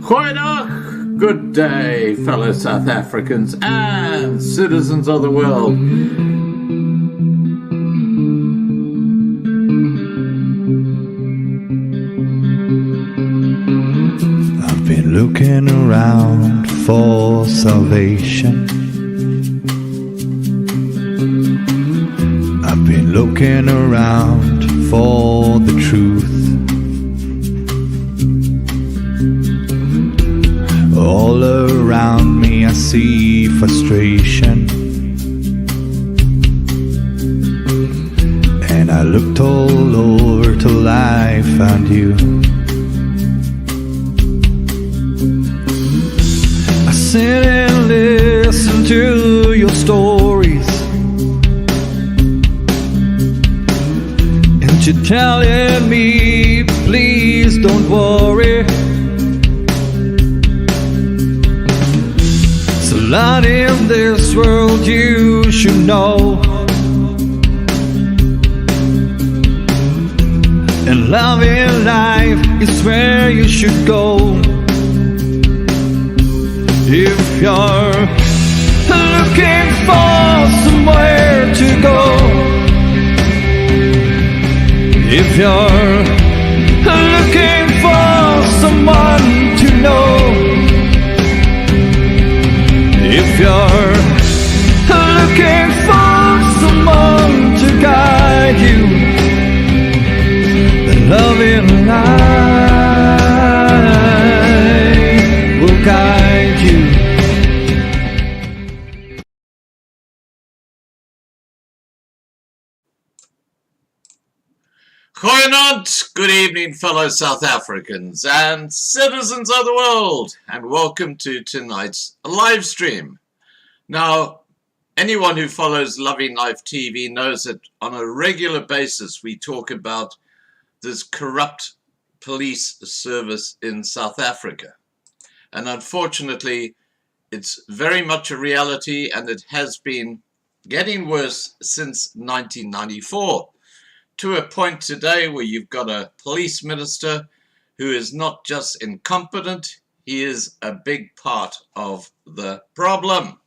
Goeiedag, good day, fellow South Africans and citizens of the world. I've been looking around for salvation. I've been looking around for the truth. All around me I see frustration, and I looked all over till I found you. I sit and listen to your stories, and you're telling me, please don't worry. There's a lot in this world you should know, and love in life is where you should go. If you're looking for somewhere to go, if you're looking for someone to know, if you're looking for someone to guide you, then love in life will guide you. Goeienaand, good evening, fellow South Africans and citizens of the world, and welcome to tonight's live stream. Now, anyone who follows Loving Life TV knows that on a regular basis we talk about this corrupt police service in South Africa. And unfortunately, it's very much a reality, and it has been getting worse since 1994. To a point today where you've got a police minister who is not just incompetent, he is a big part of the problem.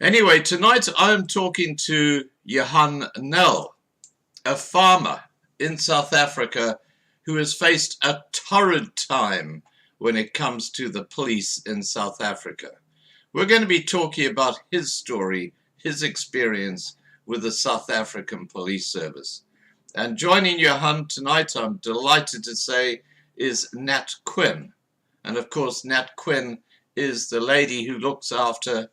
Anyway, tonight I'm talking to Johan Nel, a farmer in South Africa who has faced a torrid time when it comes to the police in South Africa. We're going to be talking about his story, his experience with the South African police service. And joining Johan tonight, I'm delighted to say, is Nat Quinn. And of course, Nat Quinn is the lady who looks after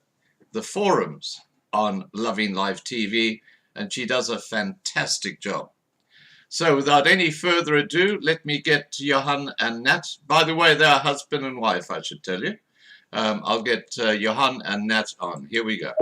the forums on Loving Life TV, and she does a fantastic job. So without any further ado, let me get to Johan and Nat. By the way, they're husband and wife, I should tell you. I'll get Johan and Nat on. Here we go.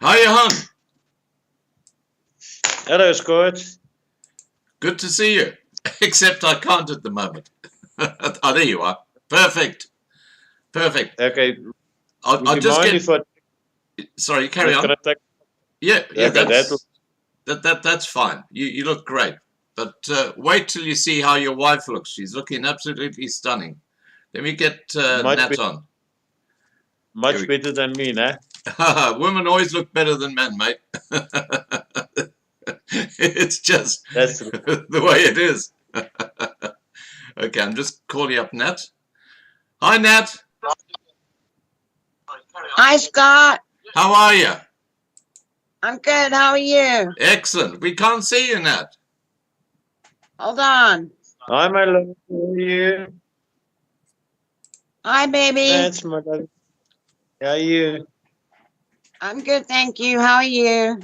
Hi, Johan. Hello, Scott. Good to see you. Except I can't at the moment. Oh, there you are. Perfect. Perfect. Okay. I'll just get... Sorry, carry on. Yeah, okay, that's fine. You look great. But wait till you see how your wife looks. She's looking absolutely stunning. Let me get Nat on. Much better than me, nah? Women always look better than men, mate. It's just the way it is. Okay, I'm just calling up Nat. Hi, Nat. Hi, Scott. How are you? I'm good. How are you? Excellent. We can't see you, Nat. Hold on. Hi, my love. How are you? Hi, baby. That's my love. How are you? I'm good, thank you. How are you?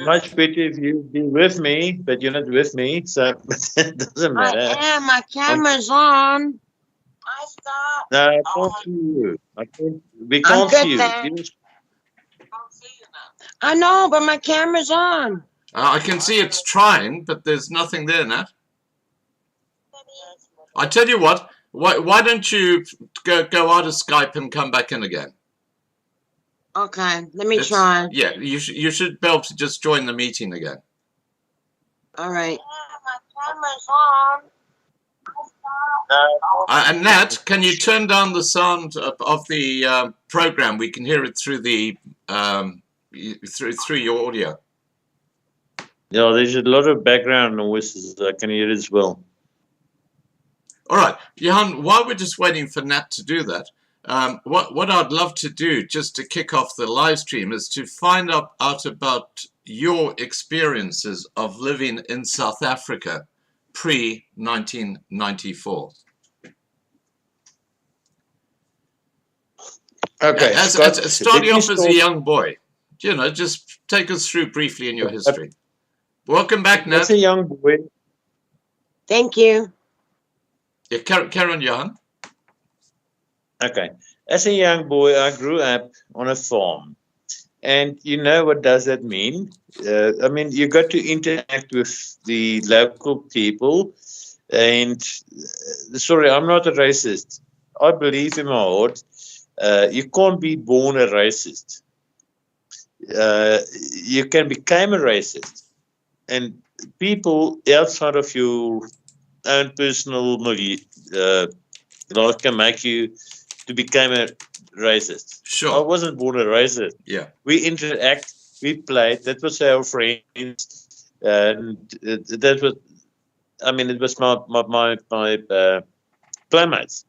Much better if you be with me, but you're not with me, so it doesn't I matter. am. My camera's on. Hi, Scott. No, I can't see you. We I'm can't see good, you. thanks. I know, but my camera's on. I can see it's trying, but there's nothing there, Nat. I tell you what, why don't you go out of Skype and come back in again? Okay, let me try. Yeah, you should be able to just join the meeting again. All right. My camera's on. And Nat, can you turn down the sound of the program? We can hear it through the through your audio. Yeah, there's a lot of background noises. I can hear as well. All right, Johan, while we're just waiting for Nat to do that, what I'd love to do just to kick off the live stream is to find out about your experiences of living in South Africa pre-1994. Okay, Scott, starting off as a young boy, just take us through briefly in your history. Welcome back, Nat. As a young boy. Thank you. Yeah, carry on, Johan. Okay. As a young boy, I grew up on a farm. And you know what does that mean? I mean, you got to interact with the local people. And sorry, I'm not a racist. I believe in my heart, you can't be born a racist. You can become a racist. And people outside of your own personal life can make you to become a racist. Sure. I wasn't born a racist. Yeah. We interact, we played. That was our friends, and that was. I mean, it was my playmates.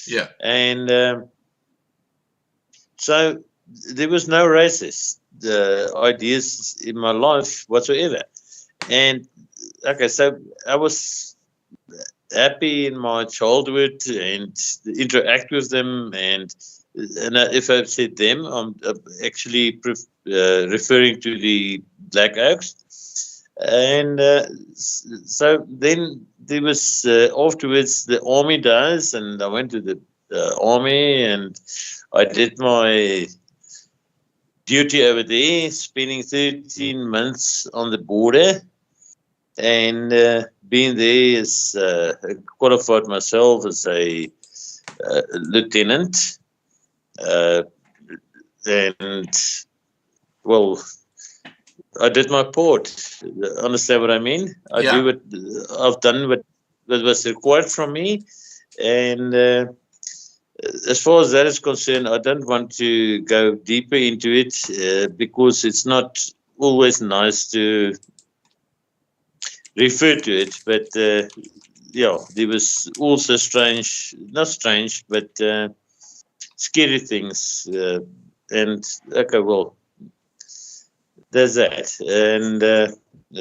Yeah. And so there was no racist ideas in my life whatsoever. And okay, so I was happy in my childhood and interact with them. And if I said them, I'm actually referring to the Black Oaks. And so then there was afterwards the army days, and I went to the army and I did my duty over there, spending 13 months on the border. And being there is qualified myself as a lieutenant. And, well, I did my part. Understand what I mean? I do what I've done, what was required from me. And as far as that is concerned, I don't want to go deeper into it because it's not always nice to refer to it. But yeah, there was also not strange, but scary things. And okay, well, there's that. And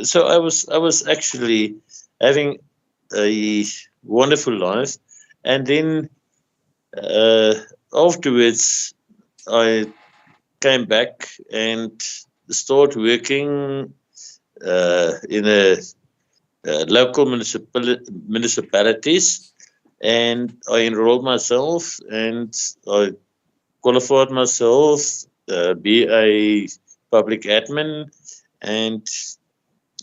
so I was actually having a wonderful life. And then afterwards, I came back and started working in a local municipalities, and I enrolled myself and I qualified myself, be a public admin, and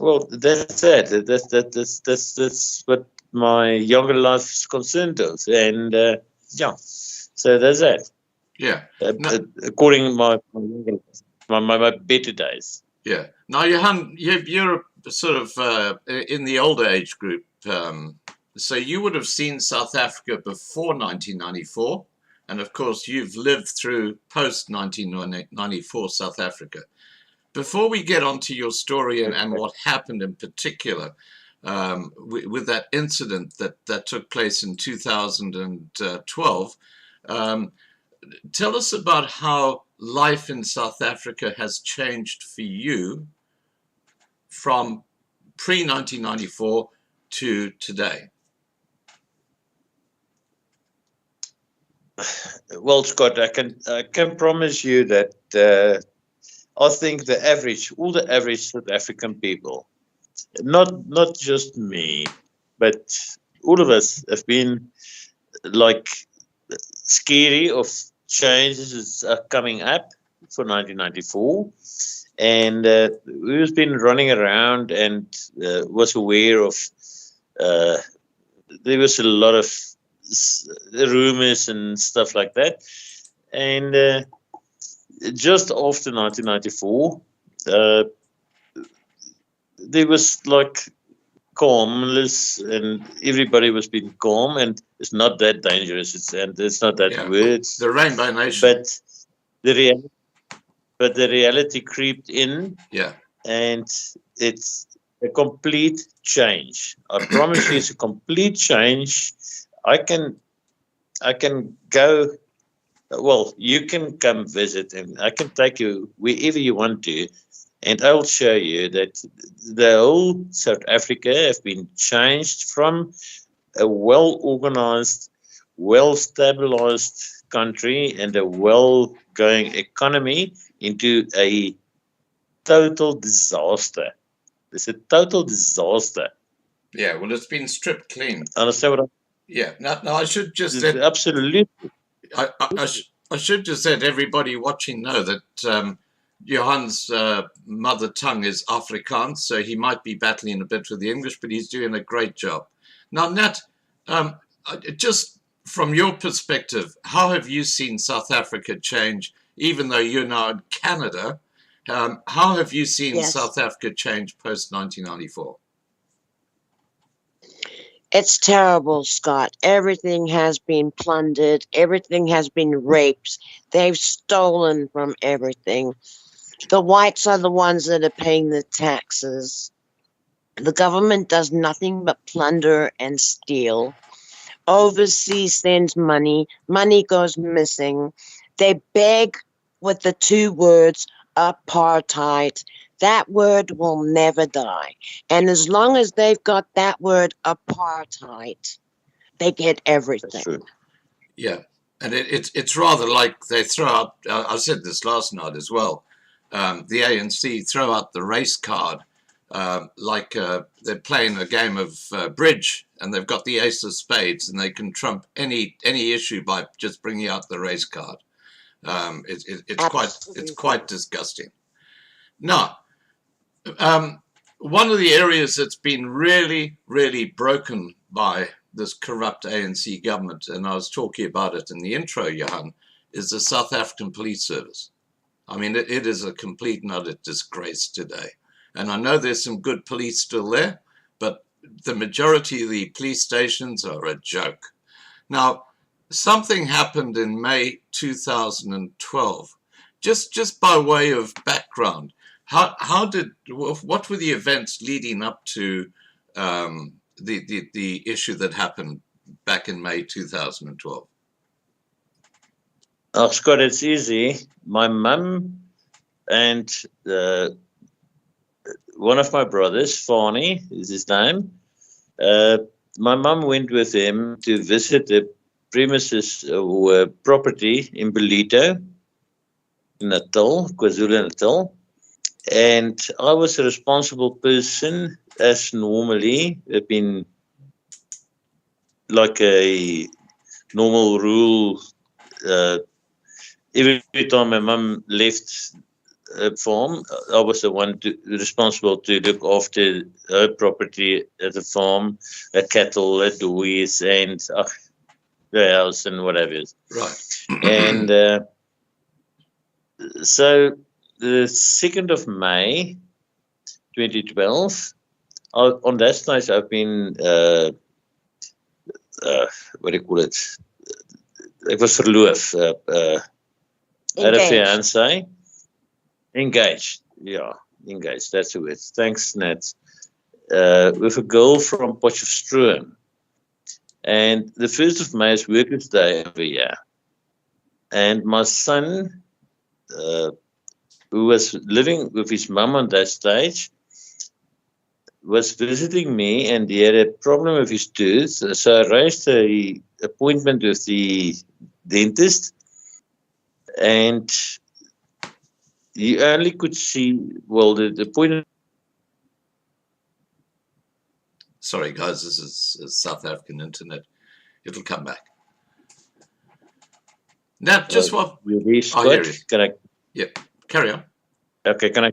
well, that's it. That's what my younger life is concerned of, and yeah, so that's it. Yeah. According to my better days. Yeah. Now, Johan, you're sort of in the older age group, so you would have seen South Africa before 1994, and of course, you've lived through post 1994 South Africa. Before we get onto your story and what happened in particular with that incident that took place in 2012, tell us about how life in South Africa has changed for you from pre-1994 to today. Well, Scott, I can promise you that I think all the average South African people, not just me, but all of us have been like scary of changes coming up for 1994, and we've been running around and was aware of. Uh, there was a lot of rumors and stuff like that, and just after 1994, uh, there was like calmness, and everybody was being calm, and it's not that dangerous. It's not that Yeah, words, the Rainbow Nation. but the real, but the reality creeped in, Yeah, and it's a complete change. I promise you, it's a complete change. I can I can go. Well, you can come visit, and I can take you wherever you want to, and I'll show you that the whole South Africa have been changed from a well organized, well stabilized country and a well going economy into a total disaster. It's a total disaster. yeah. Well, it's been stripped clean. Understand what Yeah. Now, I should just I'm let absolutely. I should just let everybody watching know that Johan's mother tongue is Afrikaans, so he might be battling a bit with the English, but he's doing a great job. Now, Nat, just from your perspective, how have you seen South Africa change, even though you're now in Canada? How have you seen Yes. South Africa change post 1994? It's terrible, Scott. Everything has been plundered. Everything has been raped. They've stolen from everything. The whites are the ones that are paying the taxes. The government does nothing but plunder and steal. Overseas sends money. Money goes missing. They beg with the two words apartheid. That word will never die. And as long as they've got that word apartheid, they get That's everything. true. Yeah, and it's rather like they throw out. I said this last night as well. The ANC throw out the race card like they're playing a game of bridge, and they've got the ace of spades, and they can trump any issue by just bringing out the race card. It's quite disgusting. Now, one of the areas that's been really, really broken by this corrupt ANC government, and I was talking about it in the intro, Johan, is the South African Police Service. I mean, it is a complete and utter disgrace today. And I know there's some good police still there, but the majority of the police stations are a joke. Now, something happened in May 2012. Just by way of background, what were the events leading up to the issue that happened back in May 2012? Oh, Scott, it's easy. My mum and one of my brothers, Fani is his name. My mum went with him to visit the premises or property in Belito, Natal, KwaZulu-Natal. And I was a responsible person, as normally. I've been like a normal rule. Every time my mum left a farm, I was the one responsible to look after her property at the farm, cattle, doys, and the house and whatever. Right. And so the 2nd of May 2012, on that stage I've been, what do you call it? Ek was verloof. Had a fiancé. Engaged. Yeah, engaged. That's the word. Thanks, Nat. With a girl from Potchefstroom. And the 1st of May is Workers' Day over here. And my son, who was living with his mum on that stage, was visiting me, and he had a problem with his tooth. So I raised an appointment with the dentist, and he only could see, well, the point. Sorry, guys, this is South African internet. It'll come back. Nat, just what? Scott, here it is. can I? Yeah, carry on. Okay, can I?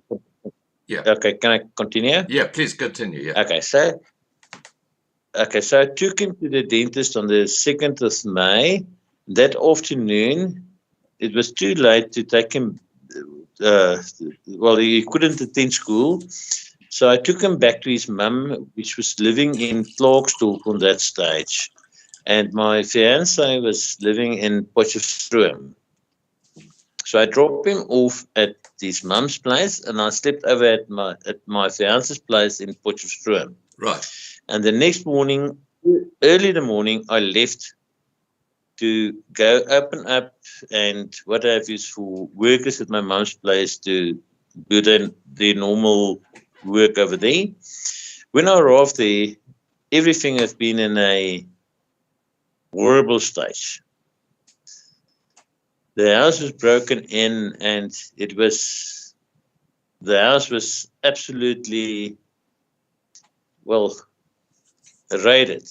Yeah. Okay, can I continue? Yeah, please continue. Yeah. Okay, so I took him to the dentist on the 2nd of May. That afternoon, it was too late to take him. Well, he couldn't attend school. So I took him back to his mum, which was living in Klerksdorp on that stage. And my fiancée was living in Potchefstroom. So I dropped him off at his mum's place, and I slept over at my fiance's place in Potchefstroom. Right. And the next morning, early in the morning, I left to go open up and what have you for workers at my mum's place to do their normal work over there. When I arrived there, everything had been in a horrible stage. The house was broken in, and the house was absolutely, well, raided.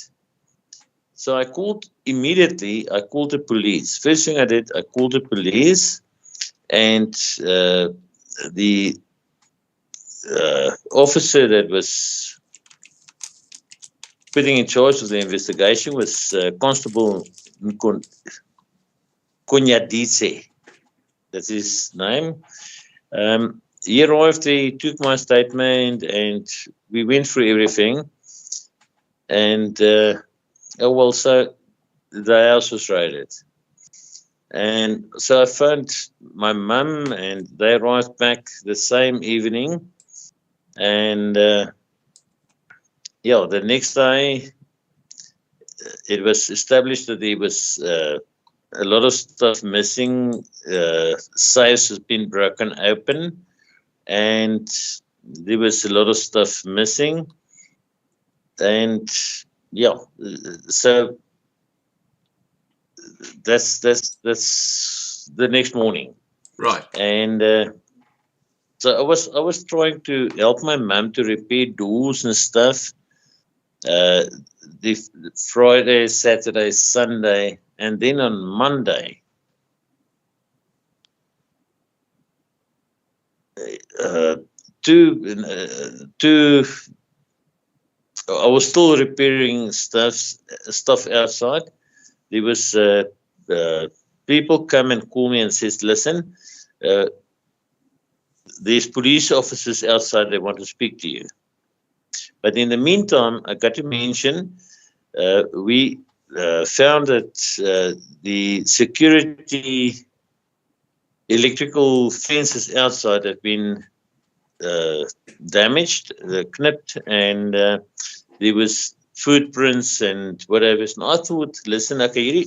So I called the police. First thing I did, I called the police, and the officer that was putting in charge of the investigation was Constable Kunyadise. That's his name. He arrived, he took my statement, and we went through everything. And so the house was raided. And so I phoned my mum, and they arrived back the same evening. And the next day, it was established that there was a lot of stuff missing. Safes has been broken open, and there was a lot of stuff missing. And so that's the next morning, right? And so I was trying to help my mum to repair doors and stuff. The Friday, Saturday, Sunday, and then on Monday, I was still repairing stuff outside. There was people come and call me and says, "Listen, there's police officers outside. They want to speak to you." But in the meantime, I got to mention, we found that the security electrical fences outside have been damaged, knipped, and there was footprints and whatever. And I thought, listen, okay,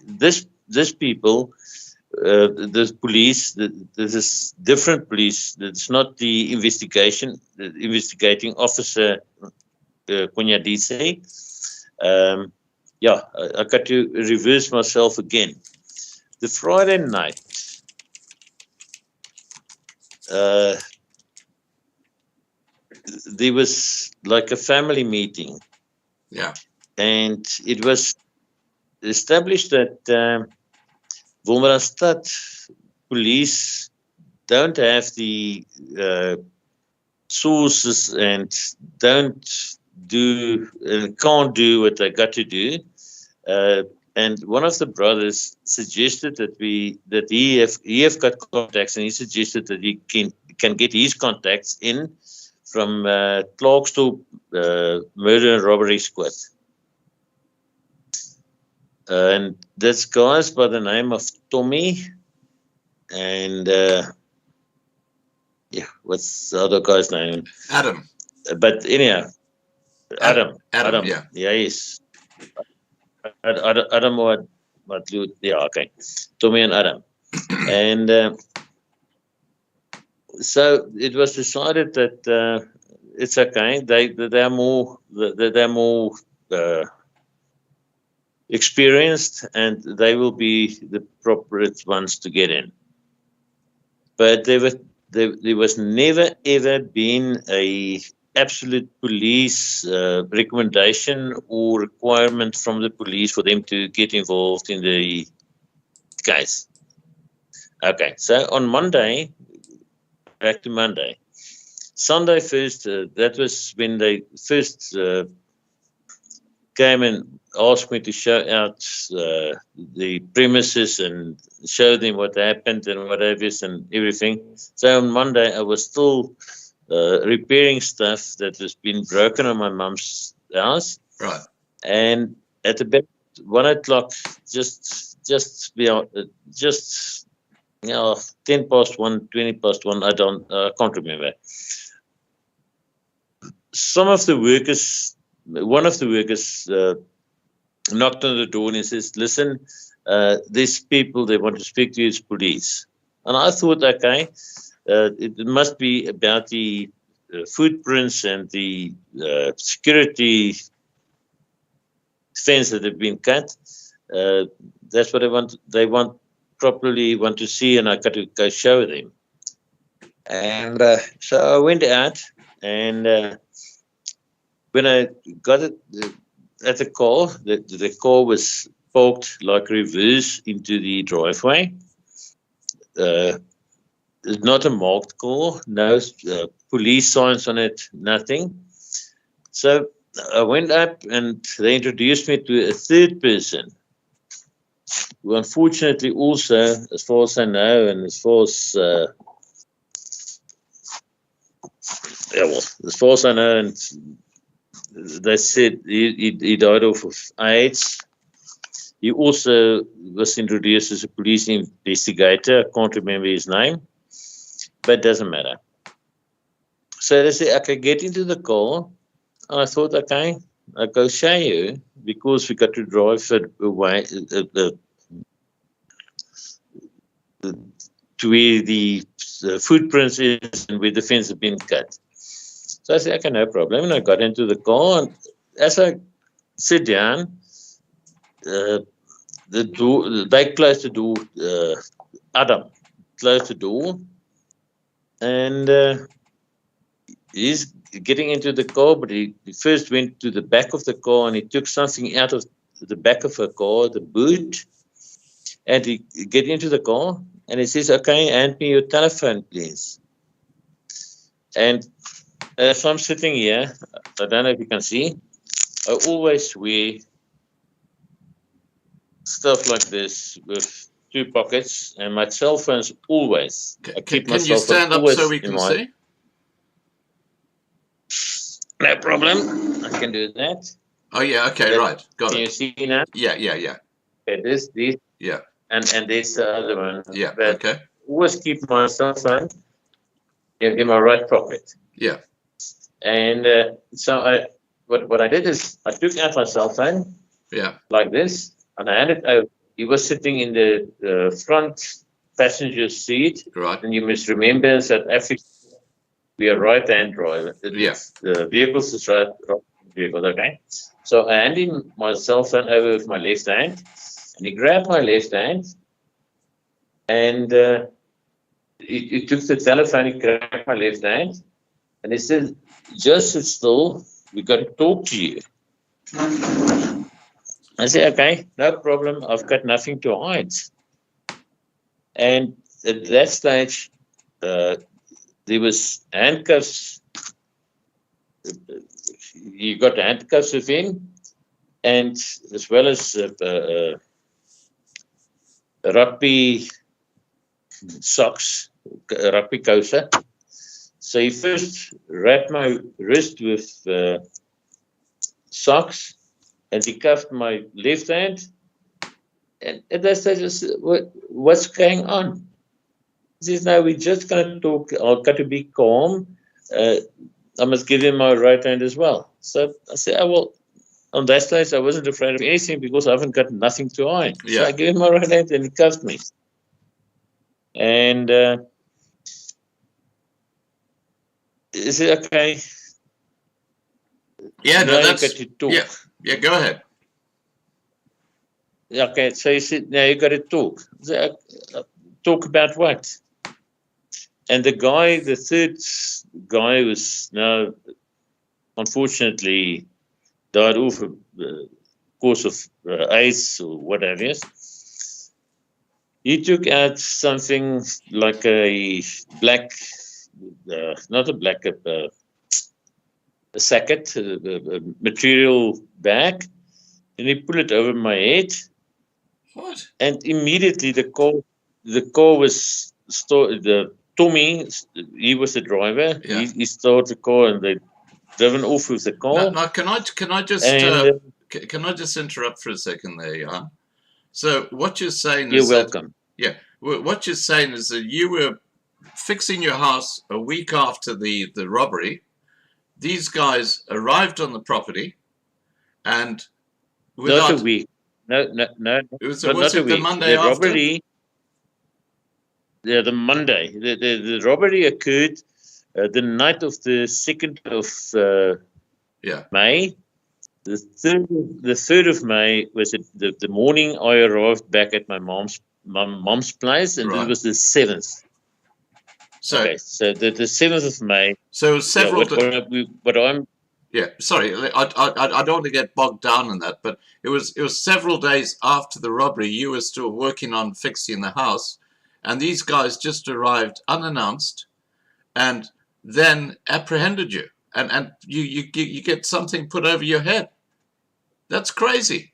this people, this police, this is different police. It's not the investigating officer, Kunyadise. I got to reverse myself again. The Friday night, there was like a family meeting. Yeah. And it was established that Wolmaranstad police don't have the sources and can't do what they got to do. And one of the brothers suggested that he have got contacts, and he suggested that he can get his contacts in from Klerksdorp murder and robbery squad. And that's guys by the name of Tommy and what's the other guy's name? Adam. But anyhow, Adam. Yeah. Yes. Adam what okay. Tommy and Adam. And so it was decided that it's okay. They're more experienced, and they will be the appropriate ones to get in. But there was never ever been a absolute police recommendation or requirement from the police for them to get involved in the case. Okay, so on Monday, back to Monday, Sunday first, that was when they first came and asked me to show out the premises and show them what happened and what have you and everything. So on Monday, I was still repairing stuff that has been broken on my mum's house. Right. And at about 1 o'clock, just 10 past 1, 20 past 1, I can't remember. One of the workers knocked on the door and he says, listen, these people, they want to speak to you, it's police. And I thought, okay, it must be about the footprints and the security fence that have been cut. That's what they properly want to see, and I got to go show them. And so I went out, and when I got it at the car, the car was parked like reverse into the driveway. It's not a marked car, no police signs on it, nothing. So I went up and they introduced me to a third person, who unfortunately also, as far as I know, and as far as I know, and they said he died of AIDS. He also was introduced as a police investigator. I can't remember his name, but it doesn't matter. So they said, okay, get into the car. And I thought, okay, I'll go show you, because we got to drive it away to where the footprints is and where the fence had been cut. So I said, okay, no problem. And I got into the car, and as I sit down, the door, they closed the door, Adam closed the door, and he's getting into the car, but he first went to the back of the car and he took something out of the back of the car, the boot, and he get into the car and he says, okay, hand me your telephone, please. And as I'm sitting here, I don't know if you can see, I always wear stuff like this with 2 pockets, and my cell phone's always. Can you stand up so we can see? No problem. I can do that. Oh yeah. Okay. Right. Got Can it. you see now? Yeah. Okay, this, Yeah. and this other one. Yeah. But Okay. always keep my cell phone in my right pocket. Yeah. And so what I did is I took out my cell phone. Yeah. Like this, and I handed over. He was sitting in the front passenger seat. Right. And you must remember South Africa, we are right-hand driver. Yeah. The vehicles is right vehicle, okay? So I handed him my cell phone over with my left hand, and he grabbed my left hand, and he took the telephone, he grabbed my left hand, and he said, just sit still, we got to talk to you. I said, okay, no problem, I've got nothing to hide. And at that stage, there was handcuffs. You got handcuffs with him, and as well as rugby socks, rugby kousen. So he first wrapped my wrist with socks, and he cuffed my left hand. And at that stage, I said, what's going on? He says, no, we're just going to talk. I've got to be calm. I must give him my right hand as well. So I said, oh, well, on that stage, I wasn't afraid of anything because I haven't got nothing to hide. Yeah. So I gave him my right hand and he cuffed me. And he said, okay. Yeah, now no, you that's got to talk. yeah. Go ahead. Okay, so you said, now you got to talk. So, talk about what? And the third guy was now, unfortunately, died off the course of AIDS or whatever. He took out something like a black, not a black, a sacket, a material bag, and he put it over my head. What? And immediately the car was Tommy, he was the driver. Yeah. He started the car and they driven off with the car. Now, can I just And can I just interrupt for a second there, Johan? So what you're saying you're is welcome. what you're saying is that you were fixing your house a week after the robbery. These guys arrived on the property, and Not a week. No. It was not a the week. Monday The after? robbery. Yeah, the Monday. The robbery occurred the night of the 2nd of May. The 3rd of May was the morning I arrived back at my mom's place, and Right. it was the 7th. So Okay, so the 7th of May. so it was several. What I'm. Yeah, sorry, I don't want to get bogged down in that, but it was several days after the robbery. You were still working on fixing the house, and these guys just arrived unannounced, and then apprehended you, and you get something put over your head. That's crazy.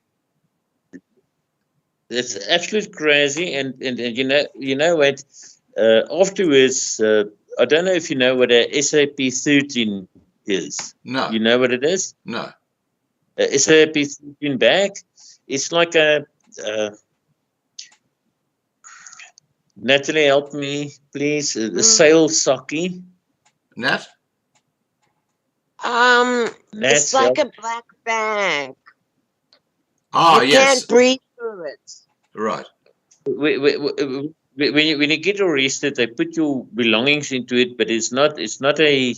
It's absolutely crazy, and you know what? Afterwards, I don't know if you know what a SAP 13 is. No, You know what it is? no. A SAP 13 bag. It's like a. Natalie, help me, please. A sail socky. Nat? It's like a black bag. Ah, You yes. can't breathe through it. Right. When you get arrested, they put your belongings into it, but it's not a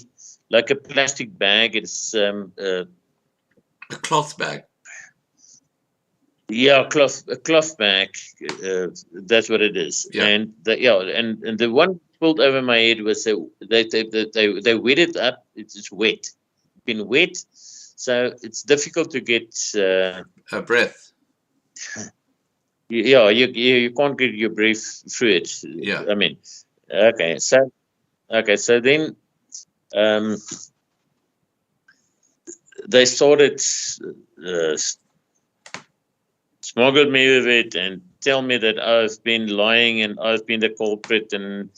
like a plastic bag. It's A cloth bag. yeah, a cloth bag. That's what it is. Yeah. And the one pulled over my head was they wet it up. It's wet, been wet, so it's difficult to get. A breath. Yeah, you can't get your breath through it. Yeah. I mean, okay, so then they started smuggled me with it and tell me that I've been lying and I've been the culprit and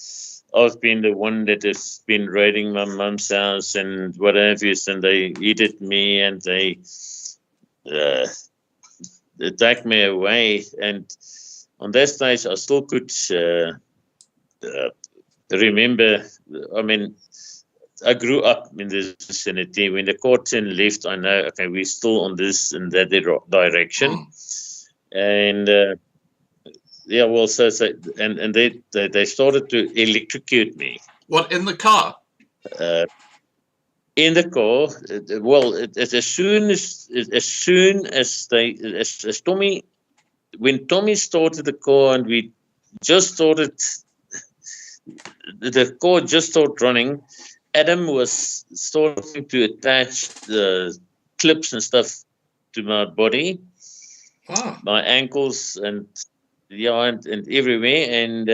I've been the one that has been raiding my mum's house and whatever, and they hated me and they take me away. And on that stage, I still could remember. I mean, I grew up in this vicinity. When the curtain left, I know, okay, we're still on this and that direction. And yeah, well, so and they started to electrocute me. What, in the car? In the car, well, as soon as Tommy, when Tommy started the car and we just started, the car just started running. Adam was starting to attach the clips and stuff to my body, my ankles and and everywhere. And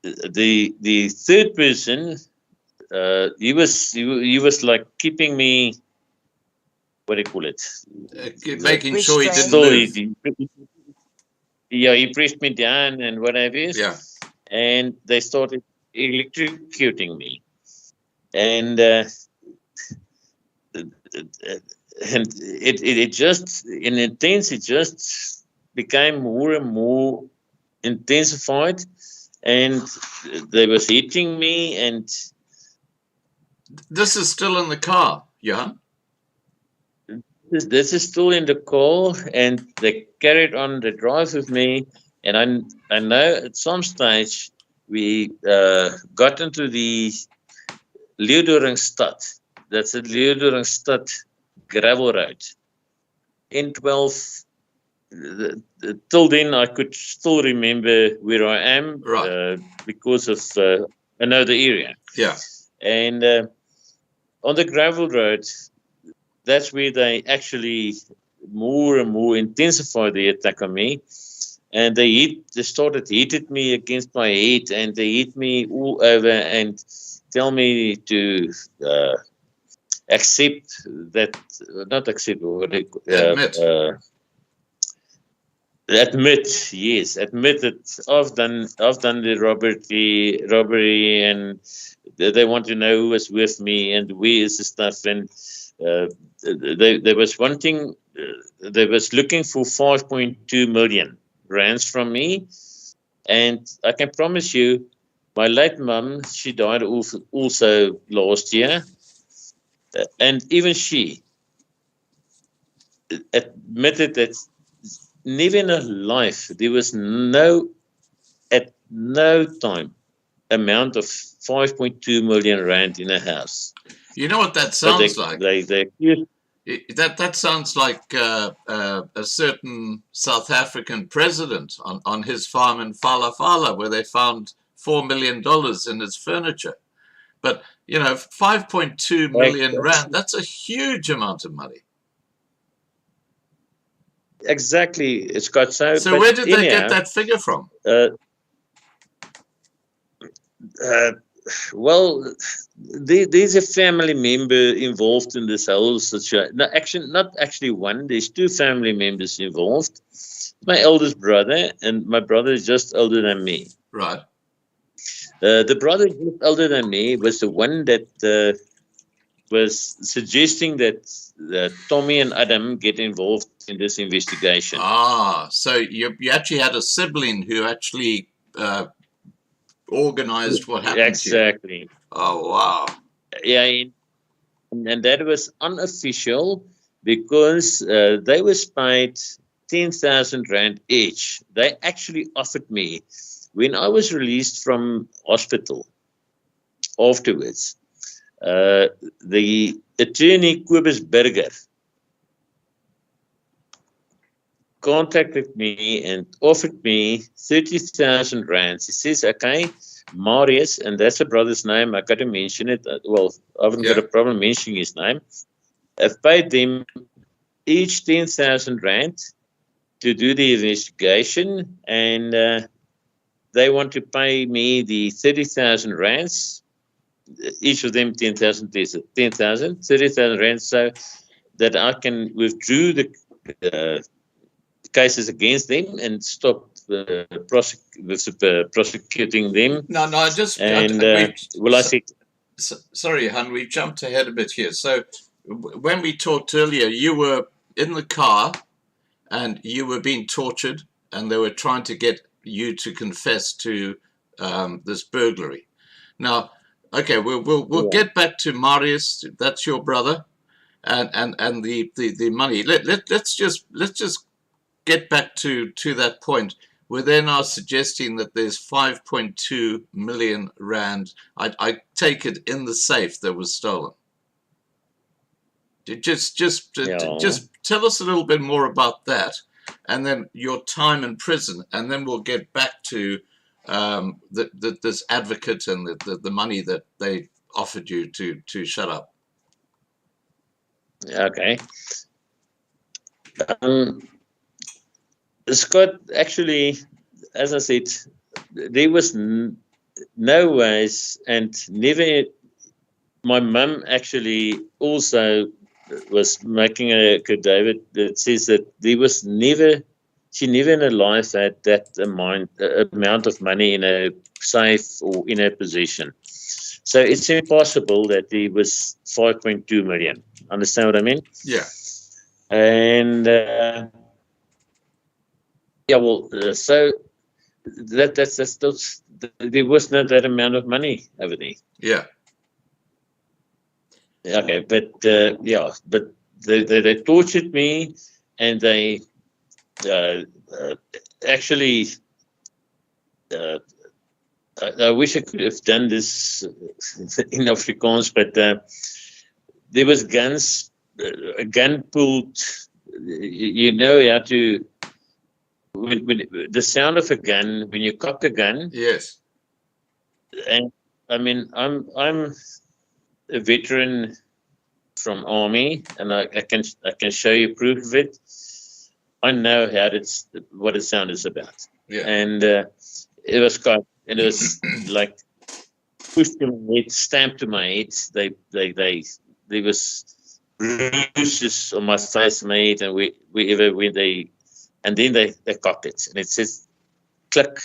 the third person. He was like keeping me, what do you call it? Making sure he didn't move. He pressed me down and whatever. Yeah. And they started electrocuting me. And it just, in intense, it just became more and more intensified. And they was hitting me and... This is still in the car, Johan? This is still in the car, and they carried on the drive with me. And I know at some stage we got into the Leeudoringstad. That's the Leeudoringstad gravel road. N12 till then, I could still remember where I am, Right. because of I know the area. Yeah. And on the gravel road, that's where they actually more and more intensified the attack on me. And they started hitting me against my head, and they hit me all over and tell me to accept that, not accept, what they, Admit. admit, yes, admit that I've done the robbery, and they want to know who was with me and where is the stuff. And they was wanting, they was looking for 5.2 million rands from me. And I can promise you, my late mum, she died also last year, and even she admitted that never in her life there was at no time amount of 5.2 million rand in a house. You know what that sounds like? They accused. That sounds like a certain South African president on his farm in Fala Fala, where they found $4 million in his furniture. But, 5.2 million rand, that's a huge amount of money. Exactly, Scott. So where did they get that figure from? Well, there's a family member involved in this whole situation. No, actually, not actually one. There's two family members involved. My eldest brother, and my brother is just older than me. Right. The brother just older than me was the one that was suggesting that Tommy and Adam get involved in this investigation. Ah, so you actually had a sibling who actually organized what happened. Exactly. To you. Oh, wow. Yeah, and that was unofficial because they was paid 10,000 rand each. They actually offered me, when I was released from hospital afterwards, the attorney Kobus Burger contacted me and offered me 30,000 rands. He says, okay, Marius, and that's a brother's name, I got to mention it. Well, I haven't got a problem mentioning his name. I've paid them each 10,000 rand to do the investigation, and they want to pay me the 30,000 rands, each of them 10,000, 30,000 rands, so that I can withdraw the cases against them and stop prosecuting them. No, just and sorry, Han, we've jumped ahead a bit here. So when we talked earlier, you were in the car and you were being tortured, and they were trying to get you to confess to this burglary. Now, okay, we'll get back to Marius. That's your brother, and the money. Let's just get back to that point where they're now suggesting that there's 5.2 million rand. I take it in the safe that was stolen. Just tell us a little bit more about that, and then your time in prison, and then we'll get back to this advocate and the money that they offered you to shut up. Okay. Scott, actually, as I said, there was no ways, and never. My mum actually also was making a affidavit that says that there was she never in her life had that amount of money in a safe or in her possession. So it's impossible that there was 5.2 million. Understand what I mean? Yeah. And so that's there was not that amount of money over there. Yeah. Okay, but they tortured me, and they actually. I wish I could have done this in Afrikaans, but there was guns, a gun pulled. You know how to when the sound of a gun, when you cock a gun, Yes. and I mean, I'm a veteran from army, and I can show you proof of it. I know what the sound is about, Yeah. and it was quite, and it was like pushed to my head, stamped to my head. There was bruises on my face, my head, and wherever when they, and then they cocked it, and it says click,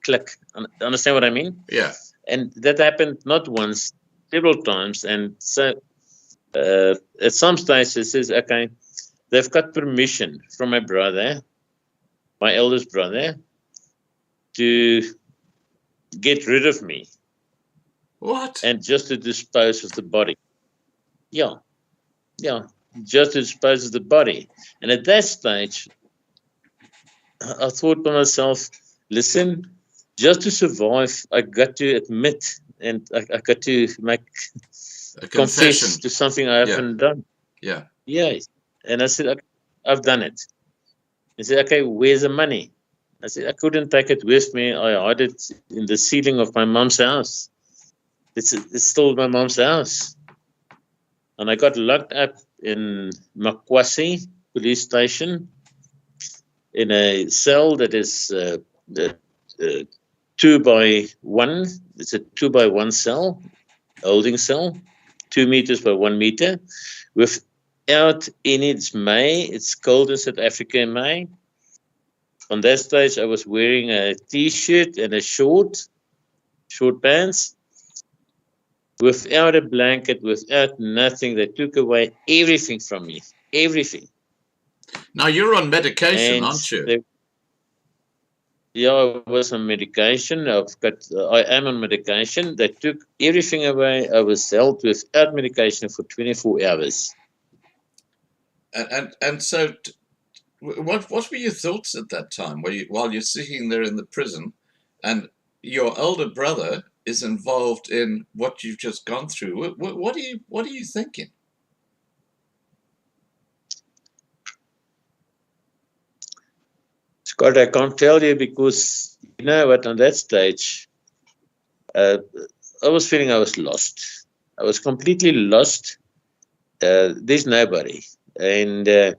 click. Understand what I mean? Yeah. And that happened not once, several times, and so at some stage it says, okay, they've got permission from my brother, my eldest brother, to get rid of me What? and just to dispose of the body. Yeah, just to dispose of the body. And at that stage, I thought to myself, listen, just to survive, I got to admit and I got to make A confess confession. to something I haven't done. Yeah. Yes. And I said, okay, I've done it. He said, okay, where's the money? I said, I couldn't take it with me. I hid it in the ceiling of my mom's house. It's still my mom's house. And I got locked up in Makwasi police station in a cell that is 2x1. It's a 2x1 cell, holding cell, 2 meters by 1 meter, without any. It's May. It's cold in South Africa in May. On that stage, I was wearing a T-shirt and a short pants, without a blanket, without nothing. They took away everything from me, everything. Now you're on medication, And aren't you? I was on medication. I am on medication. They took everything away. I was held without medication for 24 hours. And so, what were your thoughts at that time? While you're sitting there in the prison, and your older brother is involved in what you've just gone through? What are you thinking? Scott, I can't tell you because you know what? On that stage, I was feeling I was lost. I was completely lost. There's nobody, and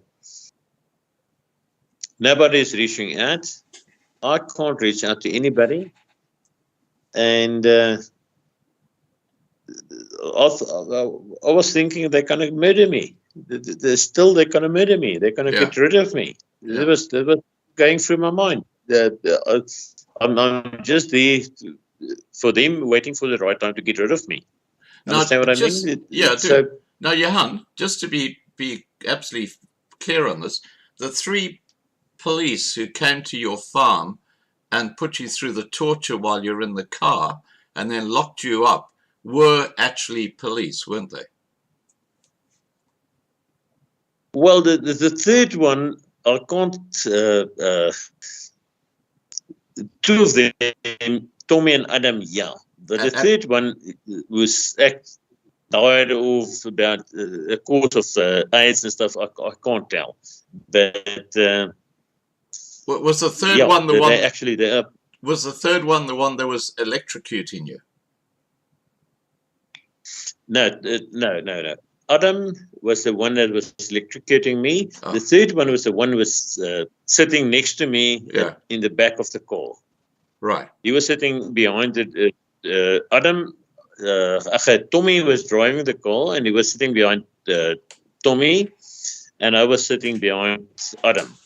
nobody is reaching out. I can't reach out to anybody, and I was thinking they're going to murder me. They're going to murder me. They're going to get rid of me. Yeah. That was going through my mind. I'm just there for them, waiting for the right time to get rid of me. Understand what I mean? Yeah, I do. Now, Johan, just to be absolutely clear on this, the 3 police who came to your farm and put you through the torture while you're in the car and then locked you up were actually police, weren't they? Well, the third one, I can't. 2 of them, Tommy and Adam, yeah. But the third one was died of about a course of AIDS and stuff. I can't tell. But was the third one the one? They was the third one the one that was electrocuting you? No. Adam was the one that was electrocuting me. Oh. The third one was the one who was sitting next to me in the back of the car. Right. He was sitting behind it. Tommy was driving the car, and he was sitting behind Tommy, and I was sitting behind Adam.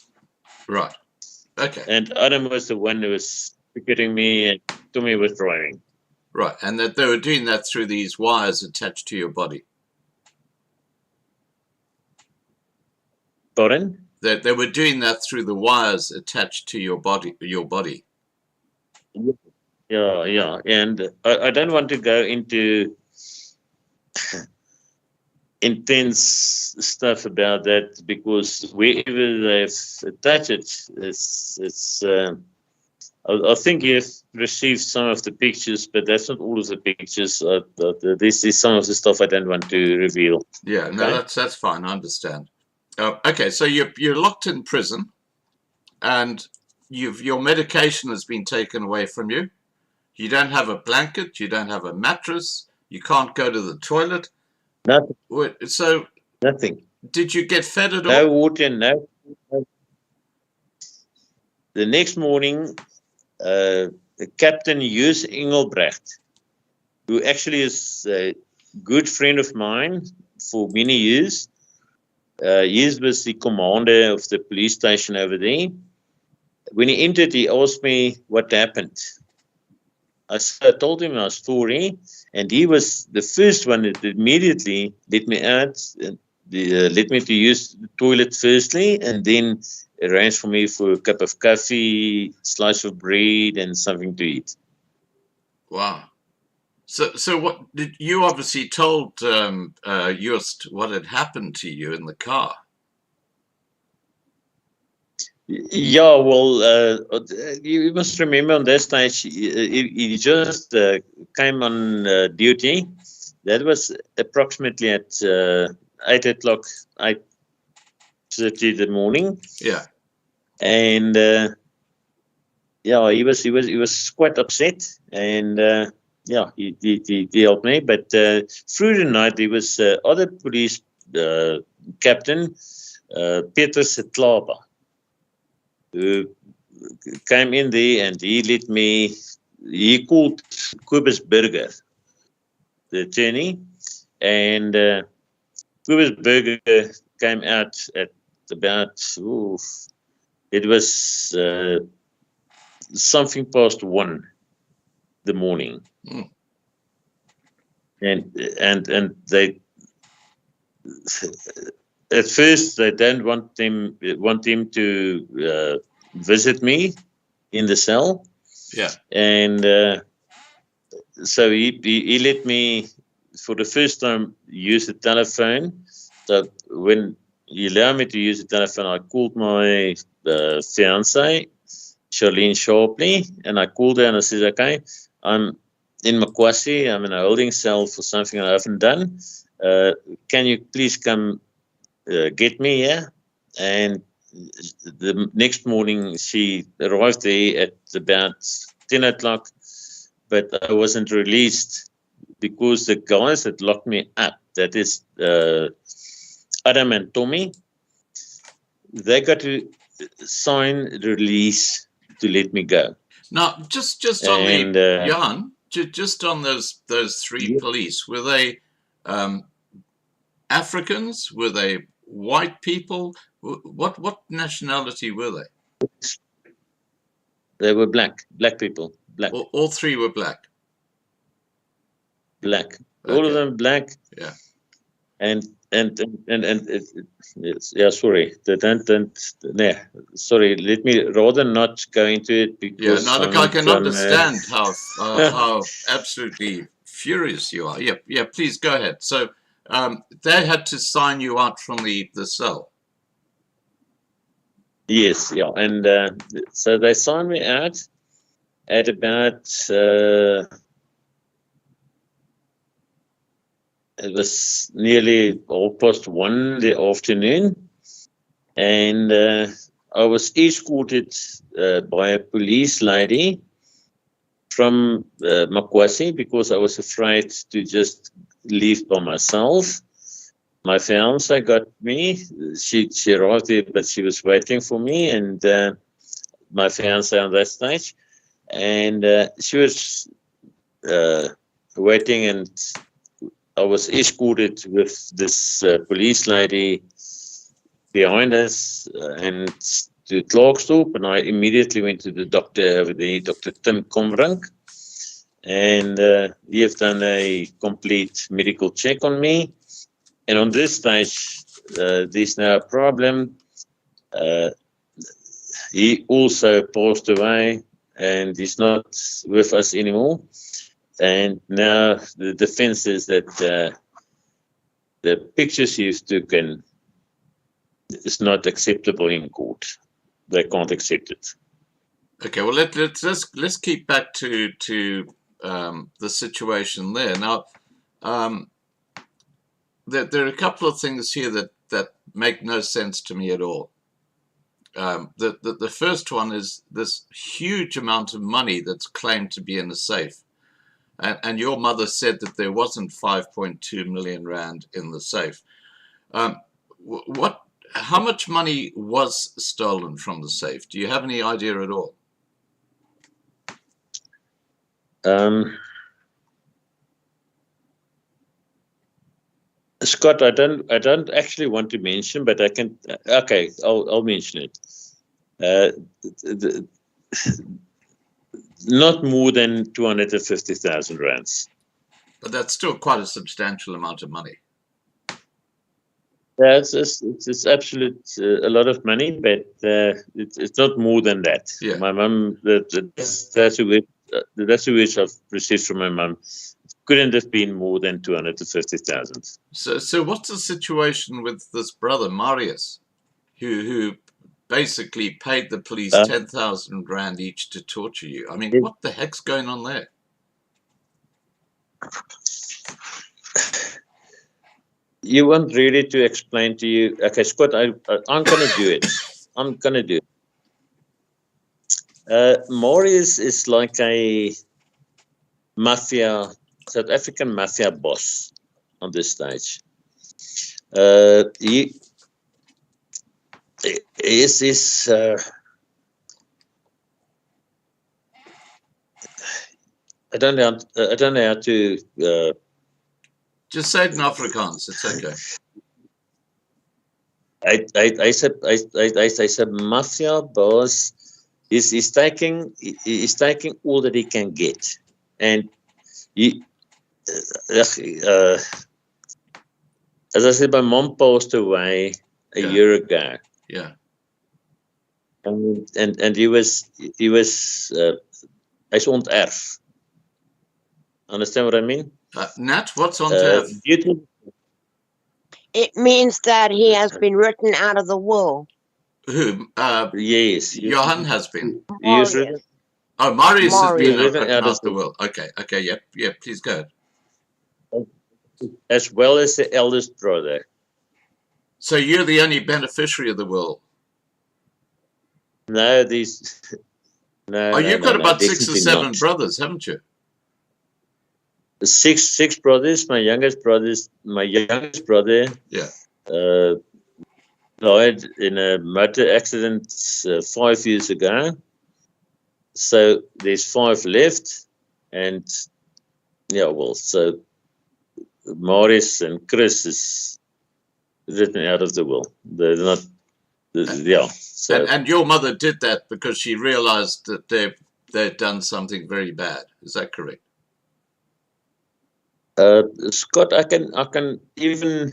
Right. Okay. And Adam was the one who was electrocuting me, and Tommy was driving. Right, and that they were doing that through these wires attached to your body. Pardon? That they were doing that through the wires attached to your body. Yeah, and I don't want to go into intense stuff about that because wherever they've attached it, it's. I think you've received some of the pictures, but that's not all of the pictures. This is some of the stuff I don't want to reveal. Yeah, no, okay? that's fine. I understand. Okay, so you're locked in prison, and your medication has been taken away from you. You don't have a blanket. You don't have a mattress. You can't go to the toilet. Nothing. So, Nothing. did you get fed at all? No water, no. The next morning, Captain Jus Engelbrecht, who actually is a good friend of mine for many years, he was the commander of the police station over there. When he entered, he asked me what happened. I told him our story, and he was the first one that immediately let me out, let me to use the toilet firstly, and then arranged for me for a cup of coffee, slice of bread, and something to eat. Wow. So what did you obviously told Just what had happened to you in the car? Yeah, well, you must remember on that stage, he just came on duty. That was approximately at 8 o'clock, 8:30 in the morning. Yeah. And yeah, he was quite upset, and yeah, he helped me. But through the night, there was other police captain, Peter Setlaba, who came in there, and he called Kobus Burger, the attorney, and Kobus Burger came out at about, it was something past 1 the morning. Mm. And they, at first, they don't want him to visit me in the cell. Yeah. And so he let me, for the first time, use the telephone. So when he allowed me to use the telephone, I called my fiancée, Charlene Sharpley, and I called her and I said, okay, I'm in Makwasi, I'm in a holding cell for something I haven't done. Can you please come get me here? And the next morning she arrived there at about 10 o'clock, but I wasn't released because the guys that locked me up, that is Adam and Tommy, they got to sign the release to let me go. Now, just on And, the Johan, just on those three Yeah. police, were they Africans? Were they white people? What nationality were they? They were black people, black. All three were black. Black. All of Okay. them black. Yeah. And yeah, sorry. Nah, sorry. Let me rather not go into it Yeah. because Now, look, I can understand how absolutely furious you are. Yeah. Yeah. Please go ahead. So, they had to sign you out from the cell. Yes, yeah, and so they signed me out at about it was nearly 1:30 the afternoon, and I was escorted by a police lady from Makwasi because I was afraid to just leave by myself. My fiancée got me. She arrived there, but she was waiting for me, and my fiancée on that stage, and she was waiting, and I was escorted with this police lady behind us and to Klerksdorp, and I immediately went to the doctor over there, Dr. Tim Kombrink, and he has done a complete medical check on me. And on this stage, there's no problem. He also passed away, and he's not with us anymore. And now the defense is that the pictures he's taken is not acceptable in court. They can't accept it. Okay. Well, let's keep back to the situation there now. There are a couple of things here that make no sense to me at all. The first one is this huge amount of money that's claimed to be in a safe. And your mother said that there wasn't 5.2 million rand in the safe. How much money was stolen from the safe? Do you have any idea at all? Scott, I don't actually want to mention, but I can. Okay, I'll mention it. Not more than 250,000 rands. But that's still quite a substantial amount of money. Yeah, it's absolute a lot of money, but it's not more than that. Yeah. My mum, that's a wish I've received from my mum. Couldn't have been more than 250,000. So what's the situation with this brother Marius, who basically paid the police 10,000 rand each to torture you? I mean, what the heck's going on there? You want really to explain to you? Okay, Scott, I'm gonna do it. I'm gonna do it. Marius is like a mafia. South African mafia boss on this stage. He is I don't know how to just say it in Afrikaans. It's okay. I said mafia boss is taking all that he can get, and he. As I said, my mom passed away a year ago. Yeah. And he was hy's onterf. Understand what I mean? Nat, what's onterf? It means that he has been written out of the will. Who? Yes. Johan has been. Marius has been written out of the will. Okay, yep, please go ahead. As well as the eldest brother. So you're the only beneficiary of the will? No, you've got about 6 or 7 brothers, haven't you? Six brothers. My youngest brother died in a motor accident 5 years ago. So there's 5 left, and so Marius and Chris is written out of the will. They're not, So. And your mother did that because she realized that they'd done something very bad. Is that correct? Scott, I can even.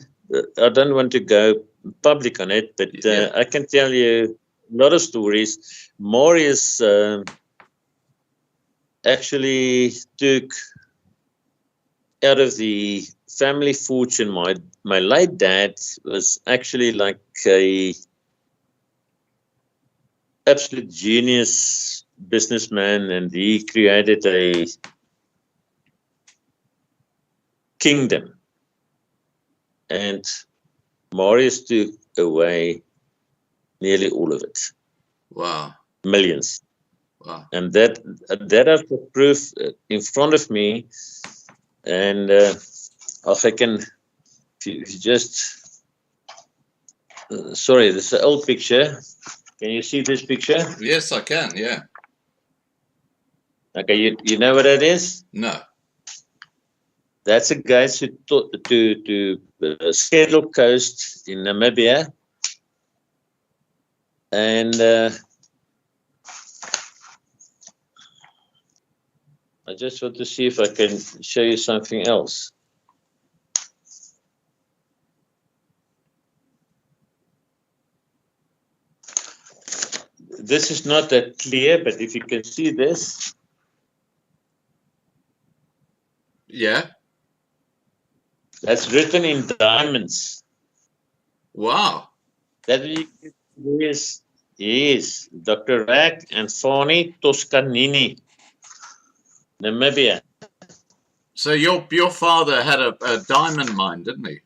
I don't want to go public on it, but I can tell you a lot of stories. Marius actually took out of the family fortune. My late dad was actually like a absolute genius businessman, and he created a kingdom. And Marius took away nearly all of it. Wow. Millions. Wow. And that I've got proof in front of me. And if I can, if you just, sorry, this is an old picture. Can you see this picture? Yes, I can, yeah. Okay, you know what that is? No. That's a guy to Schedel Coast in Namibia. And I just want to see if I can show you something else. This is not that clear, but if you can see this. Yeah. That's written in diamonds. Wow. That is Dr. Rack and Fani Toscanini, Namibia. So your father had a diamond mine, didn't he?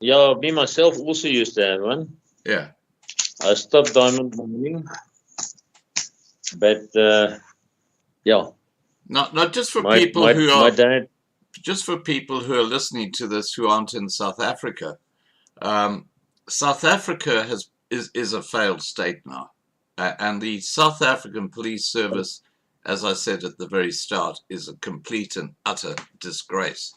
Yeah, me myself also used to have one. Yeah. I stopped diamond mining, but yeah, Not just for my people my who my are dad. just for people who are listening to this who aren't in South Africa. South Africa is a failed state now, and the South African Police Service, as I said at the very start, is a complete and utter disgrace,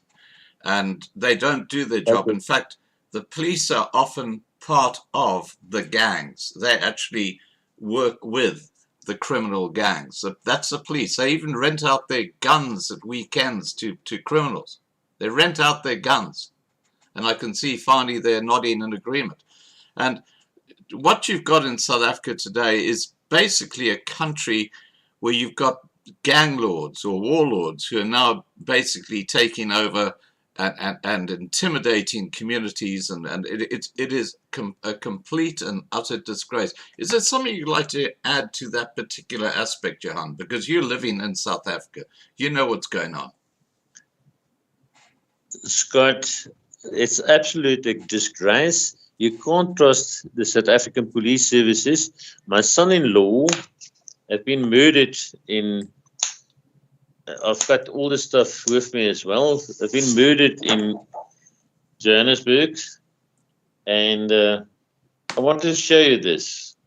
and they don't do their job. In fact, the police are often part of the gangs. They actually work with the criminal gangs. So that's the police. They even rent out their guns at weekends to criminals. They rent out their guns. And I can see finally they're nodding in agreement. And what you've got in South Africa today is basically a country where you've got gang lords or warlords who are now basically taking over and intimidating communities, and it is a complete and utter disgrace. Is there something you'd like to add to that particular aspect, Johan? Because you're living in South Africa, you know what's going on. Scott, it's absolutely a disgrace. You can't trust the South African police services. My son-in-law has been murdered in. I've got all the stuff with me as well. I've been murdered in Johannesburg, and I want to show you this.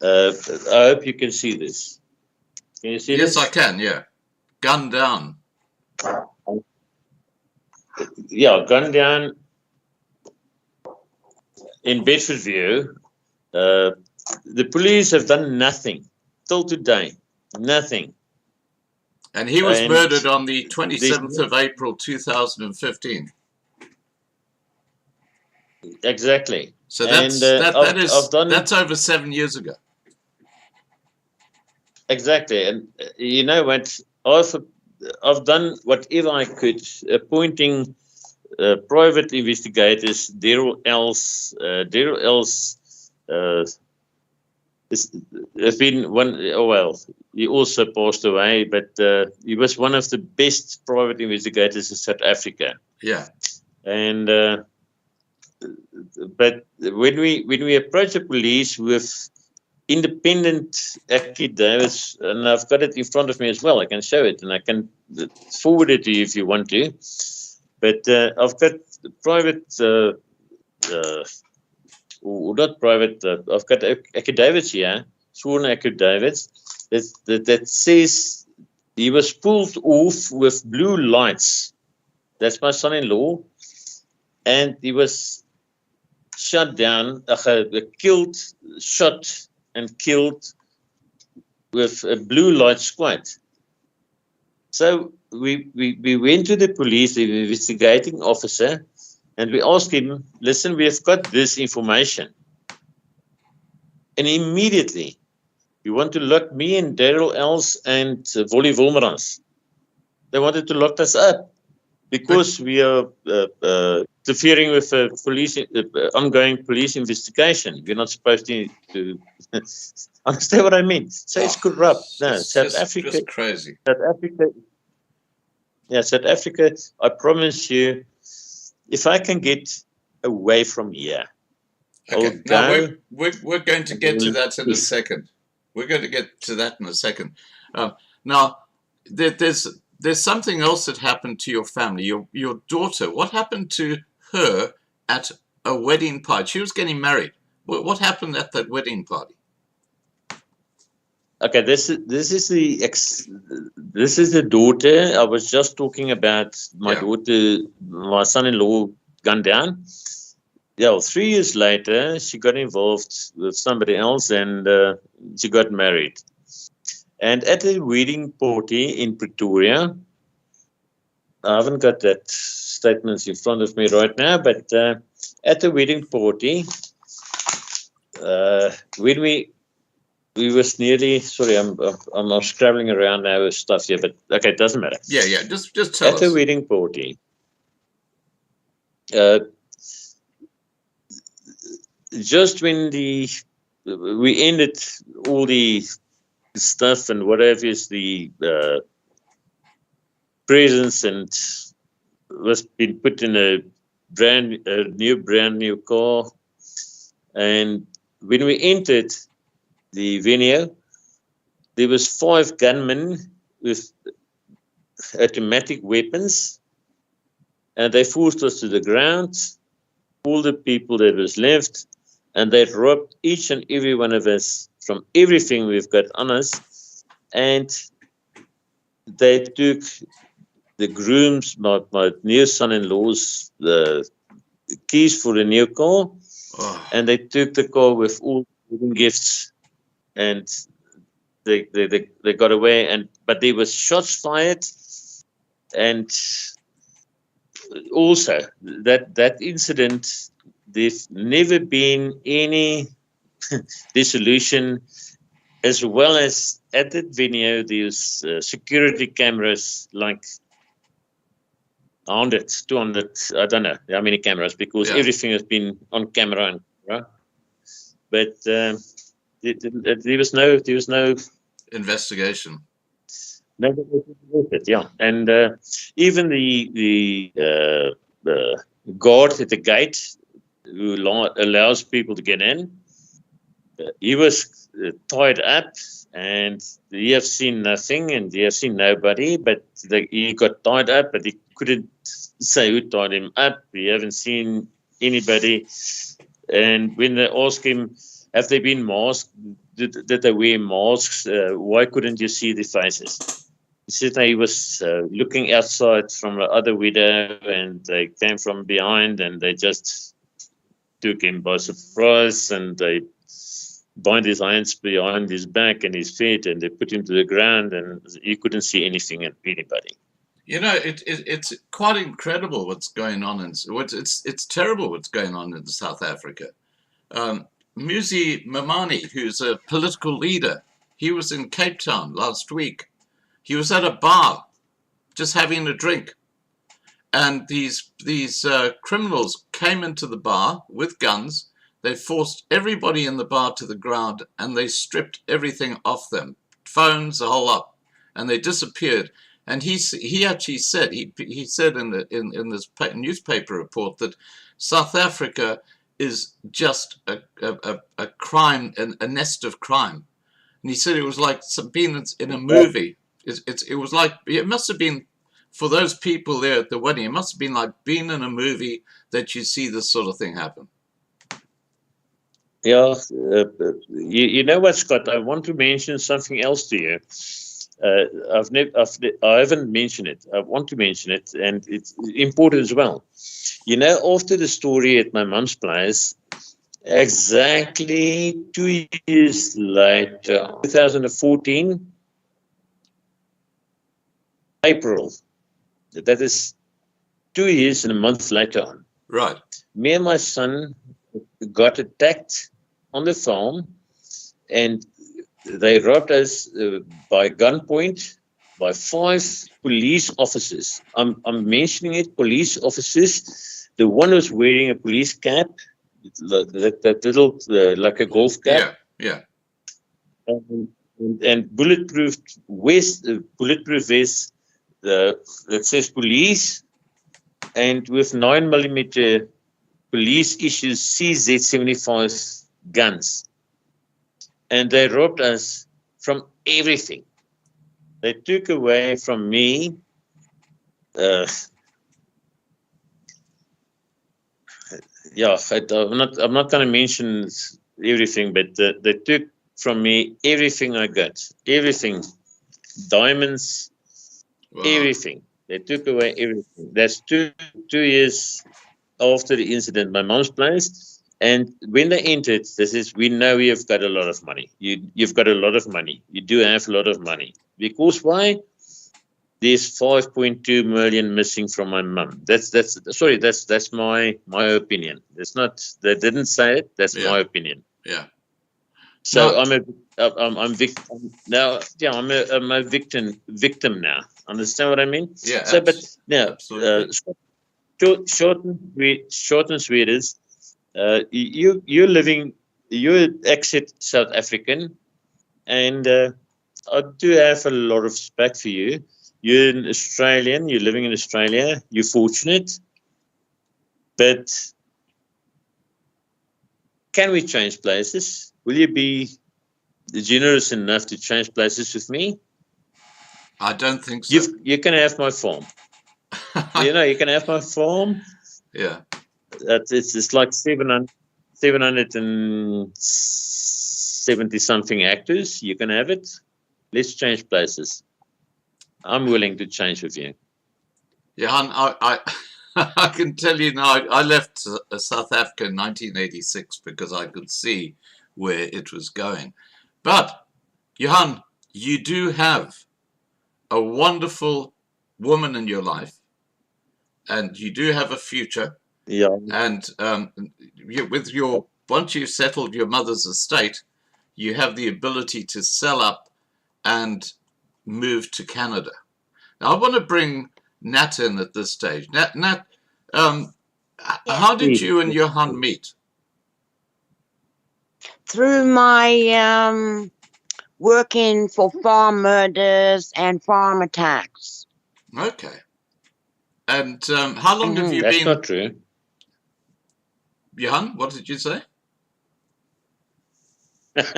I hope you can see this. Can you see this? Yes, I can. Yeah, gun down. Yeah, gunned down in Bedfordview. The police have done nothing till today. Nothing. And he was murdered on the 27th of April 2015. Exactly. So that's over 7 years ago. Exactly. And you know what? I've done whatever I could, appointing private investigators. Daryl Els has been one. Oh well, he also passed away, but he was one of the best private investigators in South Africa. Yeah. And but when we approach the police with independent affidavits, and I've got it in front of me as well. I can show it, and I can forward it to you if you want to. But I've got private, or not private. I've got affidavits here, sworn affidavits that says he was pulled off with blue lights. That's my son-in-law, and he was shot down, shot and killed with a blue light squad. So we went to the police, the investigating officer, and we asked him, listen, we have got this information. And immediately, you want to lock me and Daryl Els and Wally Wolmerans. They wanted to lock us up because we are interfering with a police, ongoing police investigation. We're not supposed to understand what I mean. So it's corrupt. No, South Africa. Just crazy. South Africa. Yeah, South Africa. I promise you, if I can get away from here, okay. Now we're going to get to that in a second. We're going to get to that in a second. Now, there's something else that happened to your family. Your daughter. What happened to her at a wedding party? She was getting married. What happened at that wedding party? Okay, this is the daughter. I was just talking about my daughter, my son-in-law gunned down. Yeah, 3 years later, she got involved with somebody else, and she got married. And at the wedding party in Pretoria, I haven't got that statement in front of me right now, but at the wedding party, when we was nearly, sorry, I'm scrabbling around now with stuff here, but okay, it doesn't matter. Yeah, just tell us. At the wedding party, just when we ended all the stuff and whatever is the presents, and was been put in a brand new car, And when we entered the venue, there was 5 gunmen with automatic weapons, and they forced us to the ground, all the people that was left, and they robbed each and every one of us from everything we've got on us, and they took the grooms, my new son-in-law's, the keys for the new car, and they took the car with all the gifts, and they got away. But there was shots fired, and also that incident, there's never been any dissolution, as well as at that venue there's security cameras like 100, 200, I don't know how many cameras, because everything has been on camera. But there was no investigation. Yeah, and even the guard at the gate who allows people to get in, he was tied up, and he have seen nothing, and he have seen nobody. But he got tied up, but he couldn't say who tied him up. He haven't seen anybody. And when they asked him, have they been masked? Did they wear masks? Why couldn't you see the faces? He said he was looking outside from the other window, and they came from behind, and they just took him by surprise, and they bind his hands behind his back and his feet, and they put him to the ground, and he couldn't see anything and anybody. You know, it's quite incredible what's going on, and it's terrible what's going on in South Africa. Muzi Maimane, who's a political leader, he was in Cape Town last week. He was at a bar, just having a drink, and these criminals came into the bar with guns. They forced everybody in the bar to the ground, and they stripped everything off them, phones, the whole lot, and they disappeared. And he actually said, he said in this newspaper report that South Africa is just a crime, a nest of crime. And he said it was like being in a movie. It was like, it must have been, for those people there at the wedding, it must have been like being in a movie that you see this sort of thing happen. Yeah, you know what, Scott? I want to mention something else to you. I haven't mentioned it. I want to mention it, and it's important as well. You know, after the story at my mum's place, exactly 2 years later, 2014, April, that is 2 years and a month later on. Right. Me and my son got attacked on the farm, and they robbed us by gunpoint by 5 police officers. I'm mentioning it, police officers. The one was wearing a police cap, that little, like a golf cap. Yeah. And bulletproof vest, that says police, and with 9mm police issues CZ75 guns. And they robbed us from everything. They took away from me I'm not going to mention everything, but they took from me everything I got, everything, diamonds, everything. They took away everything. That's two years after the incident, my mom's place. And when they entered, this is, we know you've got a lot of money. You've got a lot of money. You do have a lot of money. Because why? There's 5.2 million missing from my mum. That's my opinion. It's not, they didn't say it. That's my opinion. Yeah. So I'm a victim now. Yeah, I'm a victim now. Understand what I mean? Yeah. So, but now, short and sweet is, you're exit South African, and I do have a lot of respect for you. You're an Australian. You're living in Australia. You're fortunate, but can we change places? Will you be generous enough to change places with me? I don't think so. You can have my farm. You can have my farm. Yeah. It's like 770 something hectares. You can have it. Let's change places. I'm willing to change with you. Johan, I I can tell you now, I left South Africa in 1986 because I could see where it was going. But, Johan, you do have a wonderful woman in your life, and you do have a future. Yeah. And once you've settled your mother's estate, you have the ability to sell up and move to Canada. Now, I want to bring Nat in at this stage. Nat, how did you and Johan meet? Through my working for farm murders and farm attacks. Okay. And how long have you That's been? not true. Johan, what did you say? I'd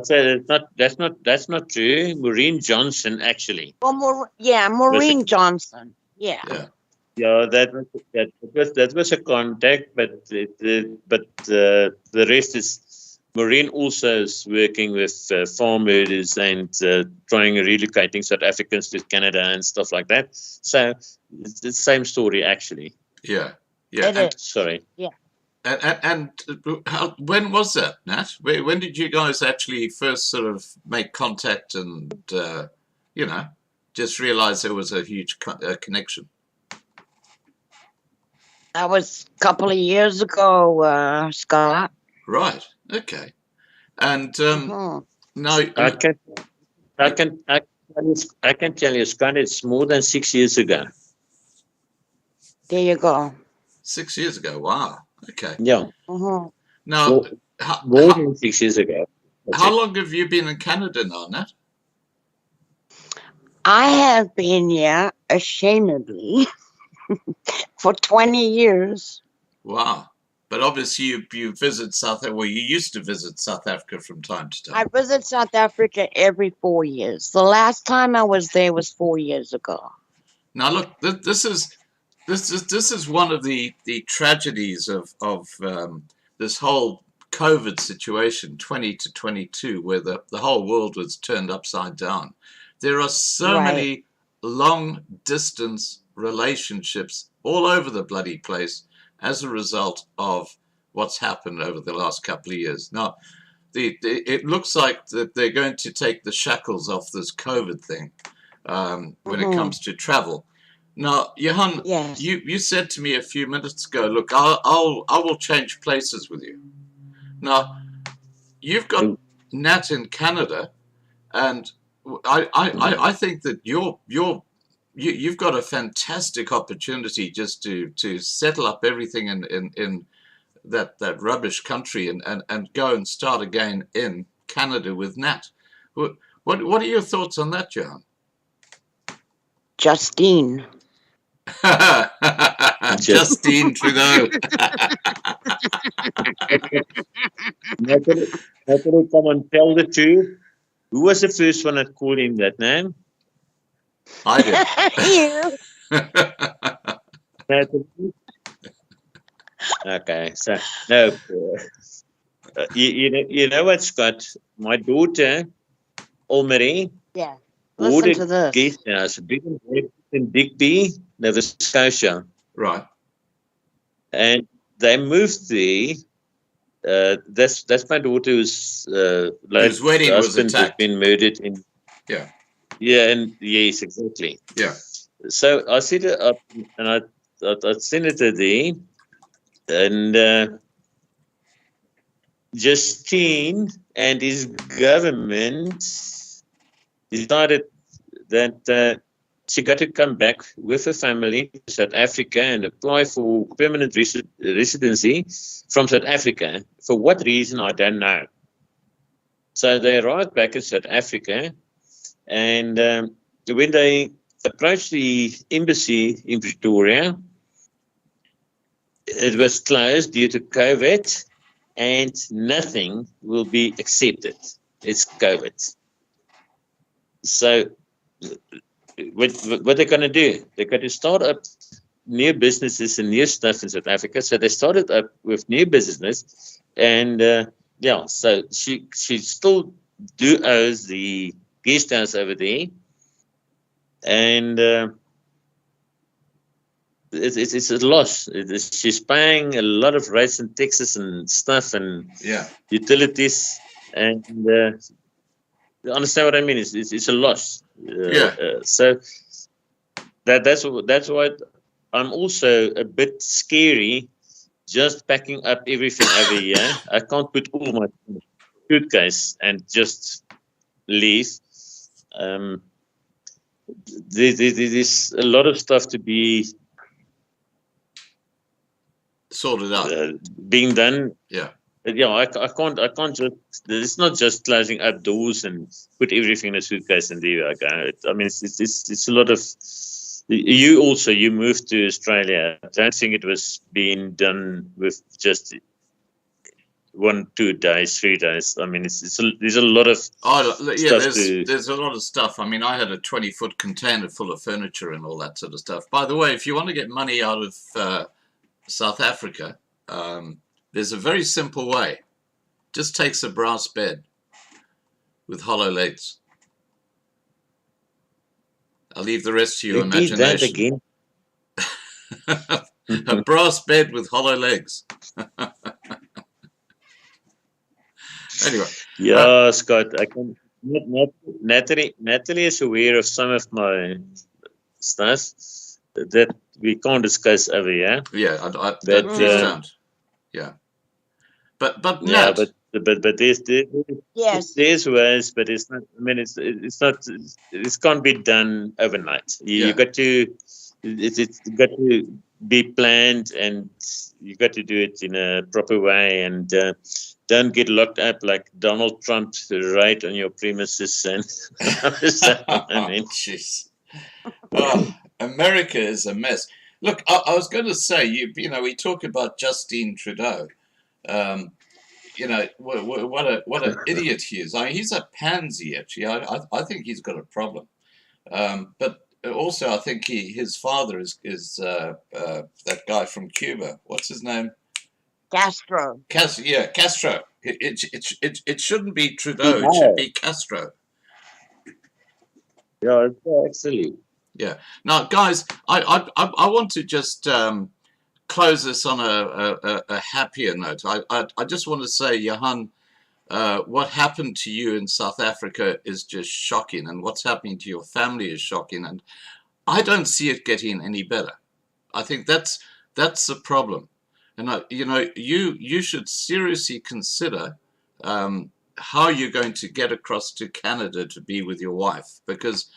say that's not true. Maureen Johnson, actually. Well, Maureen Johnson. Yeah. Yeah, that was a contact, but the rest is Maureen also is working with farm murders and trying relocating South Africans to Canada and stuff like that. So it's the same story, actually. Yeah. Sorry. Yeah. And when was that, Nat? When did you guys actually first sort of make contact and, just realize there was a huge connection? That was a couple of years ago, Scott. Right. Okay. And now I can tell you, Scott, it's more than 6 years ago. There you go. 6 years ago. Wow. Okay. Yeah. Now, more than 6 years ago. How long have you been in Canada now, Nat? I have been here, ashamedly, for 20 years. Wow. But obviously you visit South Africa, well, you used to visit South Africa from time to time. I visit South Africa every 4 years. The last time I was there was 4 years ago. Now, look, this is one of the tragedies of this whole COVID situation, 20 to 22, where the whole world was turned upside down. There are so many long-distance relationships all over the bloody place as a result of what's happened over the last couple of years. Now, it looks like that they're going to take the shackles off this COVID thing when it comes to travel. Now, Johan, Yes. you said to me a few minutes ago, look, I will change places with you. Now, you've got Nat in Canada, and I think that you've got a fantastic opportunity just to settle up everything in that rubbish country and go and start again in Canada with Nat. What are your thoughts on that, Johan? Justine. Justine Trudeau. Natalie, come and tell the truth. Who was the first one that called him that name? I did. Natalie? Okay, so no, you know what, Scott? My daughter, Olmarie, Yeah. bought Listen a to this. guest house, a big in Digby, Nova Scotia, Right. and they moved there. That's my daughter whose wedding was husband has attacked. been murdered in. Yeah. Yeah, and yes, exactly. Yeah. So I set it up, and I sent it to there, and Justine and his government decided that she got to come back with her family to South Africa and apply for permanent residency from South Africa. For what reason, I don't know. So they arrived back in South Africa, and when they approached the embassy in Pretoria, it was closed due to COVID, and nothing will be accepted. It's COVID. So what they're going to do? They're going to start up new businesses and new stuff in South Africa. So they started up with new business, and so she still owes the guest house over there, and it's a loss. She's paying a lot of rates in Texas and stuff and utilities, and you understand what I mean? It's a loss. So that's why I'm also a bit scary. Just packing up everything over here. I can't put all my suitcase and just leave. There's a lot of stuff to be sorted out, being done. I can't just. It's not just closing up doors and put everything in a suitcase and there I go. I mean, it's a lot of. You moved to Australia. I don't think it was being done with just 1, 2 days, 3 days. I mean, there's a lot of there's a lot of stuff. I mean, I had a 20-foot container full of furniture and all that sort of stuff. By the way, if you want to get money out of South Africa, there's a very simple way. Just takes a brass bed with hollow legs. I'll leave the rest to your imagination. A brass bed with hollow legs. Anyway. Yeah, Scott, I can. Natalie is aware of some of my stuff that we can't discuss over here. Yeah, please don't. Yeah, but there's ways, but it's not. I mean, it's not. It can't be done overnight. You got to. It's got to be planned, and you got to do it in a proper way, and don't get locked up like Donald Trump right on your premises. And I mean, jeez. America is a mess. Look, I was going to say, you know, we talk about Justin Trudeau. You know, what an idiot he is. I mean, he's a pansy, actually. I think he's got a problem. But also, I think his father is that guy from Cuba. What's his name? Castro. Castro. It shouldn't be Trudeau. It should be Castro. Yeah, actually. Yeah. Now, guys, I want to just close this on a happier note. I just want to say, Johan, what happened to you in South Africa is just shocking, and what's happening to your family is shocking, and I don't see it getting any better. I think that's the problem, and you should seriously consider how you're going to get across to Canada to be with your wife, because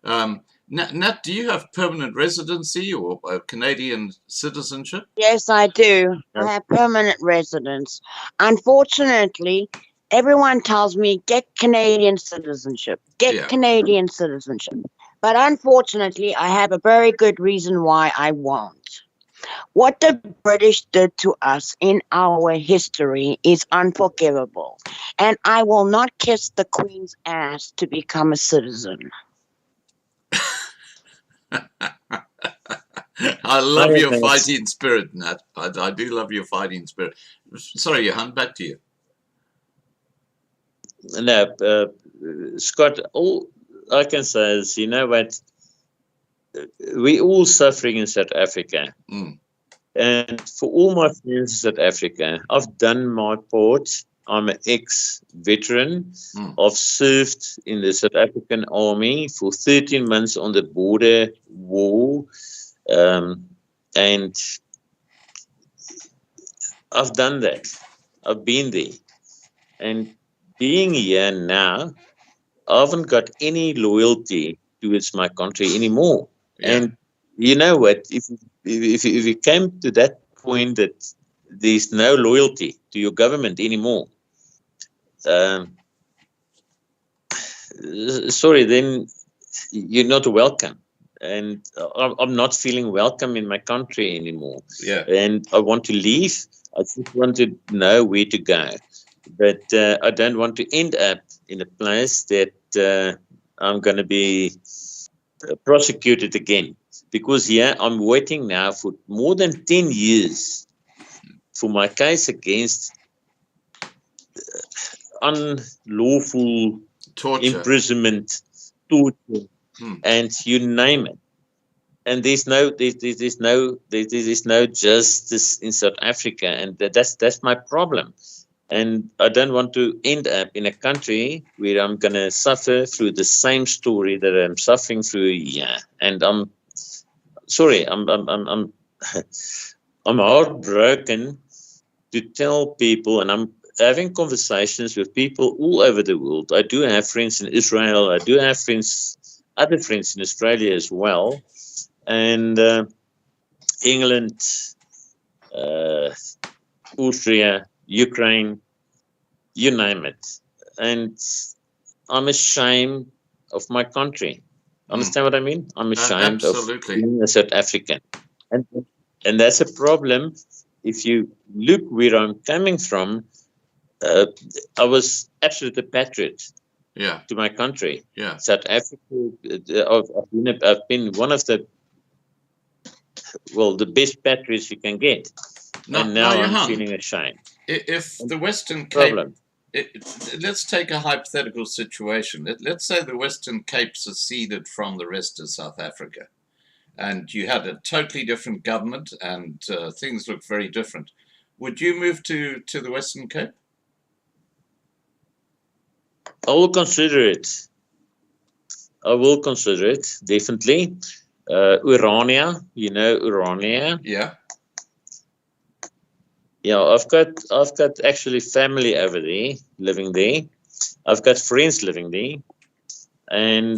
Nat, do you have permanent residency or Canadian citizenship? Yes, I do. I have permanent residence. Unfortunately, everyone tells me, get Canadian citizenship. Get Canadian citizenship. But unfortunately, I have a very good reason why I won't. What the British did to us in our history is unforgivable. And I will not kiss the Queen's ass to become a citizen. I love your fighting spirit, Nat. I do love your fighting spirit. Sorry, Johan, back to you. No, Scott, all I can say is, you know what, we're all suffering in South Africa. And for all my friends in South Africa, I've done my part. I'm an ex-veteran. I've served in the South African Army for 13 months on the border war. And I've done that. I've been there. And being here now, I haven't got any loyalty towards my country anymore. And you know what? If you came to that point that there's no loyalty to your government anymore, sorry, then you're not welcome. and I'm not feeling welcome in my country anymore. Yeah. And I want to leave. I just want to know where to go, but I don't want to end up in a place that I'm going to be prosecuted again. Because I'm waiting now for more than 10 years for my case against unlawful Torture. imprisonment, torture, and you name it. And there's no justice in South Africa, and that's my problem. And I don't want to end up in a country where I'm gonna suffer through the same story that I'm suffering through here. And I'm sorry, I'm I'm heartbroken to tell people, and I'm having conversations with people all over the world. I do have friends in Israel. I do have other friends in Australia as well, and England, Austria, Ukraine, you name it. And I'm ashamed of my country. Understand what I mean? I'm ashamed of being a South African. And that's a problem. If you look where I'm coming from, I was absolutely a patriot to my country. South Africa, I've been one of the best patriots you can get. And now I'm Johan, feeling ashamed. If the Western Cape, let's take a hypothetical situation. Let's say the Western Cape seceded from the rest of South Africa, and you had a totally different government, and things look very different. Would you move to the Western Cape? I will consider it. Definitely. Urania, you know Urania? Yeah. Yeah, I've got actually family over there, living there. I've got friends living there, and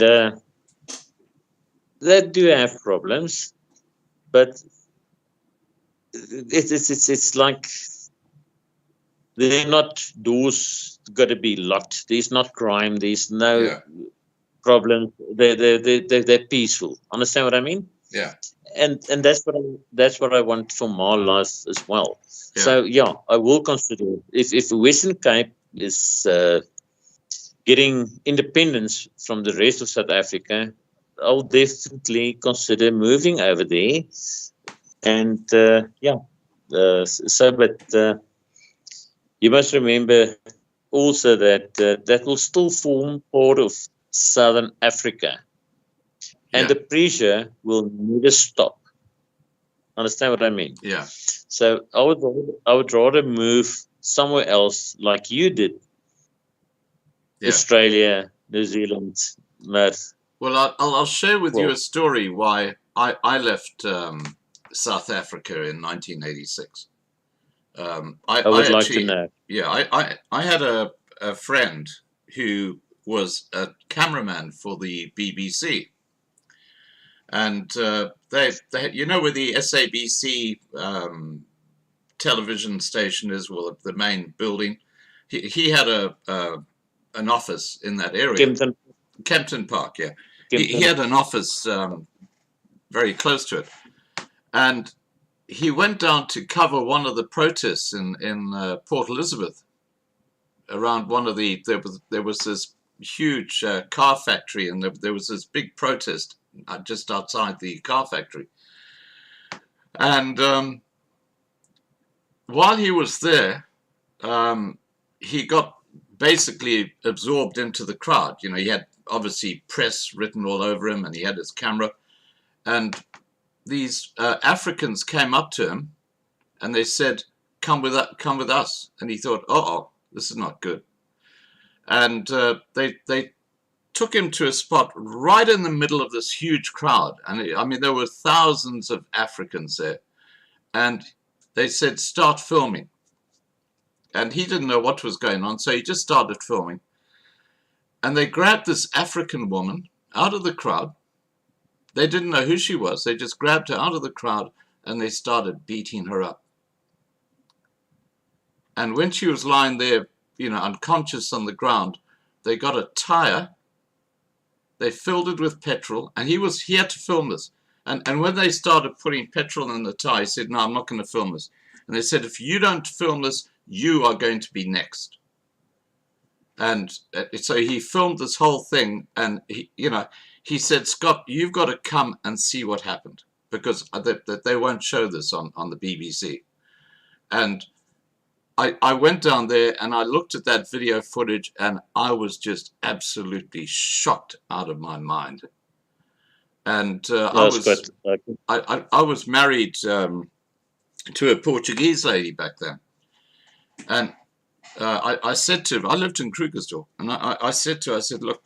they do have problems, but it's like they're not doors got to be locked. There's not crime. There's no problems. They're peaceful. Understand what I mean? Yeah. And that's what I want for my life as well. Yeah. So I will consider it. If Western Cape is getting independence from the rest of South Africa, I'll definitely consider moving over there. And but you must remember also that that will still form part of Southern Africa. And the pressure will never stop. Understand what I mean? Yeah. So I would rather move somewhere else, like you did. Yeah. Australia, New Zealand, North. Well, I'll share with you a story why I left South Africa in 1986. I would like to know. Yeah, I had a friend who was a cameraman for the BBC. And they you know where the SABC television station is, well, the main building. He had an office in that area. Kempton Park, yeah. He had an office very close to it, and he went down to cover one of the protests in Port Elizabeth. Around one of there was this huge car factory, and there was this big protest just outside the car factory. And while he was there, he got basically absorbed into the crowd. You know, he had obviously press written all over him, and he had his camera. And these Africans came up to him, and they said, come with us. And he thought, uh-oh, this is not good. And they took him to a spot right in the middle of this huge crowd. And I mean, there were thousands of Africans there. And they said, start filming. And he didn't know what was going on, so he just started filming. And they grabbed this African woman out of the crowd. They didn't know who she was. They just grabbed her out of the crowd, and they started beating her up. And when she was lying there, you know, unconscious on the ground, they got a tire They filled it with petrol, and he had to film this. And when they started putting petrol in the tire, he said, "No, I'm not going to film this." And they said, "If you don't film this, you are going to be next." And so he filmed this whole thing, and he said, "Scott, you've got to come and see what happened, because they won't show this on the BBC." And I went down there and I looked at that video footage, and I was just absolutely shocked out of my mind. And I was married to a Portuguese lady back then, and I said to her, I lived in Krugersdorp, and I said to her, I said, "Look,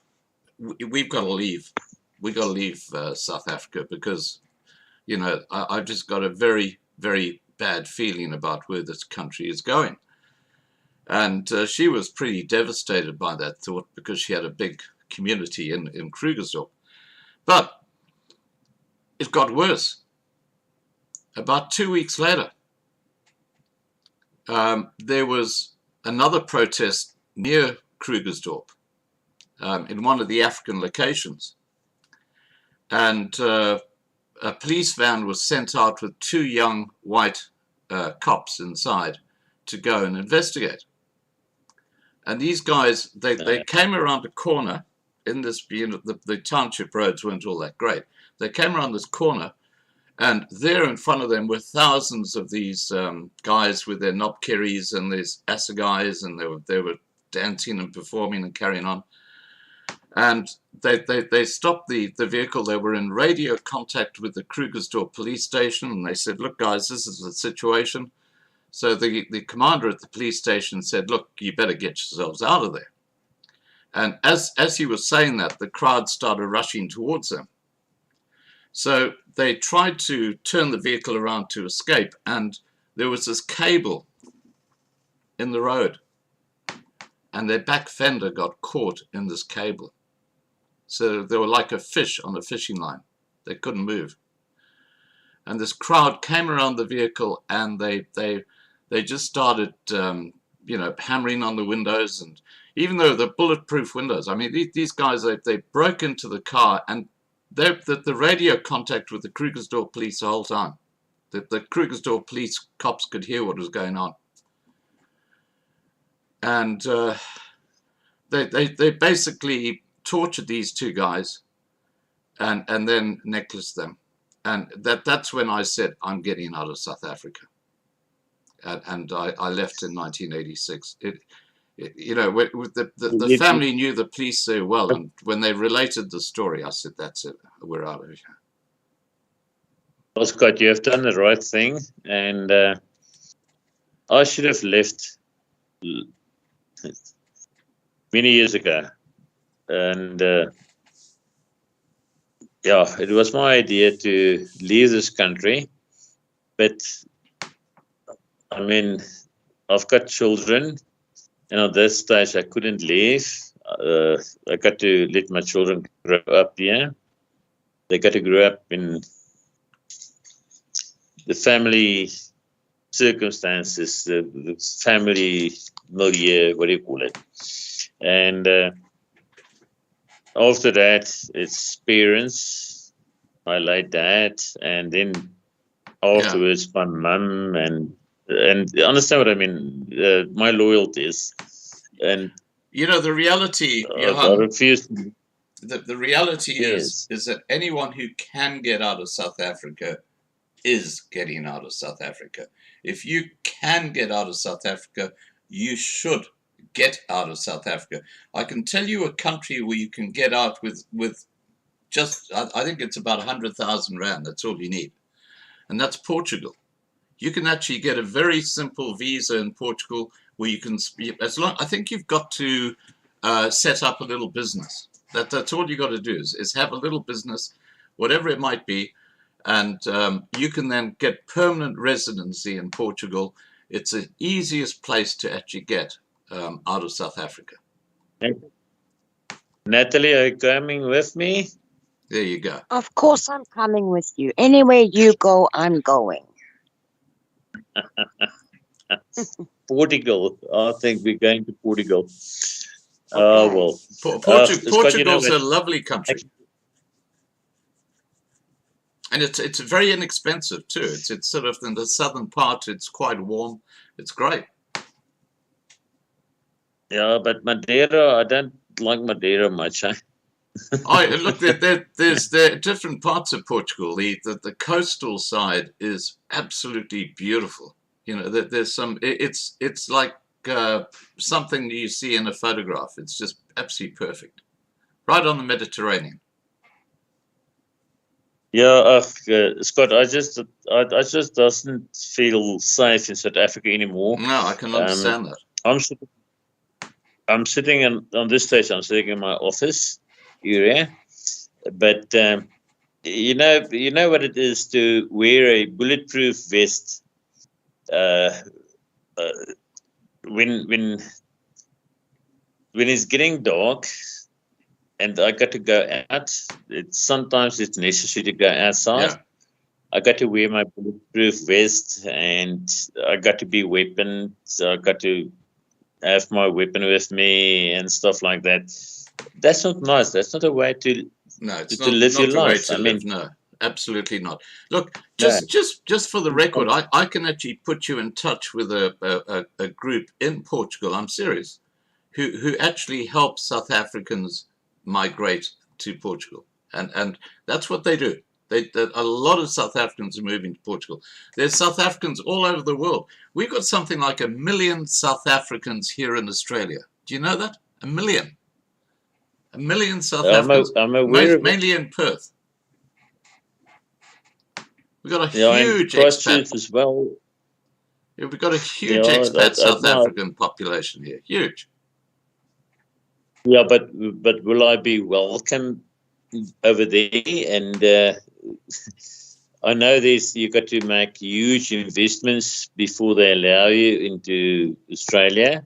we've got to leave. We've got to leave South Africa, because, I've just got a very, very bad feeling about where this country is going." And she was pretty devastated by that thought, because she had a big community in Krugersdorp. But it got worse. About 2 weeks later, there was another protest near Krugersdorp, in one of the African locations. And a police van was sent out with 2 young white cops inside to go and investigate. And these guys, they came around a corner in this, the township roads weren't all that great. They came around this corner, and there in front of them were thousands of these guys with their knobkerries and these assegais, and they were dancing and performing and carrying on. And they stopped the vehicle. They were in radio contact with the Krugersdorp police station, and they said, "Look, guys, this is the situation." So the commander at the police station said, "Look, you better get yourselves out of there." And as he was saying that, the crowd started rushing towards them. So they tried to turn the vehicle around to escape, and there was this cable in the road, and their back fender got caught in this cable. So they were like a fish on a fishing line. They couldn't move. And this crowd came around the vehicle, and they just started, hammering on the windows. And even though they're bulletproof windows, I mean, these guys, they broke into the car, and the radio contact with the Krugersdorp police the whole time. The Krugersdorp police cops could hear what was going on. And they basically tortured these 2 guys and then necklaced them. And that's when I said, "I'm getting out of South Africa." And I left in 1986. The family knew the police so well, and when they related the story, I said, "That's it, we're out of here." Well, Scott, you have done the right thing, and I should have left many years ago. And it was my idea to leave this country, but I mean, I've got children, and at this stage I couldn't leave. I got to let my children grow up here. They got to grow up in the family circumstances, the family milieu, what do you call it? And after that, it's parents, my late dad, and then afterwards my mum, and understand what I mean, my loyalties. And the reality, I refuse. The reality is that anyone who can get out of South Africa is getting out of South Africa. If you can get out of South Africa, you should get out of South Africa. I can tell you a country where you can get out with just, I think it's about 100,000 Rand. That's all you need. And that's Portugal. You can actually get a very simple visa in Portugal where you can, I think you've got to set up a little business. That's all you got to do is have a little business, whatever it might be, and you can then get permanent residency in Portugal. It's the easiest place to actually get out of South Africa. Natalie, are you coming with me? There you go. Of course I'm coming with you. Anywhere you go, I'm going. Portugal. I think we're going to Portugal. Oh, well. Scott, Portugal's a lovely country. And it's very inexpensive too. It's sort of in the southern part. It's quite warm. It's great. Yeah, but Madeira, I don't like Madeira much. Look, there are different parts of Portugal. The coastal side is absolutely beautiful. You know, there's some. It's like something you see in a photograph. It's just absolutely perfect, right on the Mediterranean. Yeah, Scott, I just doesn't feel safe in South Africa anymore. No, I can understand that. I'm sitting on this stage. I'm sitting in my office area, but you know what it is to wear a bulletproof vest when it's getting dark and I got to go out. Sometimes it's necessary to go outside. Yeah. I got to wear my bulletproof vest and I got to be weaponed. So I got to have my weapon with me and stuff like that. That's not nice. That's not a way to live your life. No, absolutely not. Look, just for the record, I can actually put you in touch with a group in Portugal. I'm serious, who actually help South Africans migrate to Portugal, and that's what they do. A lot of South Africans are moving to Portugal. There's South Africans all over the world. We've got something like 1 million South Africans here in Australia. Do you know that? 1 million. 1 million South Africans, mainly in Perth. We've got a huge expat as well. Yeah, we've got a huge expat South African population here. Huge. Yeah, but will I be welcome over there? And I know you got to make huge investments before they allow you into Australia.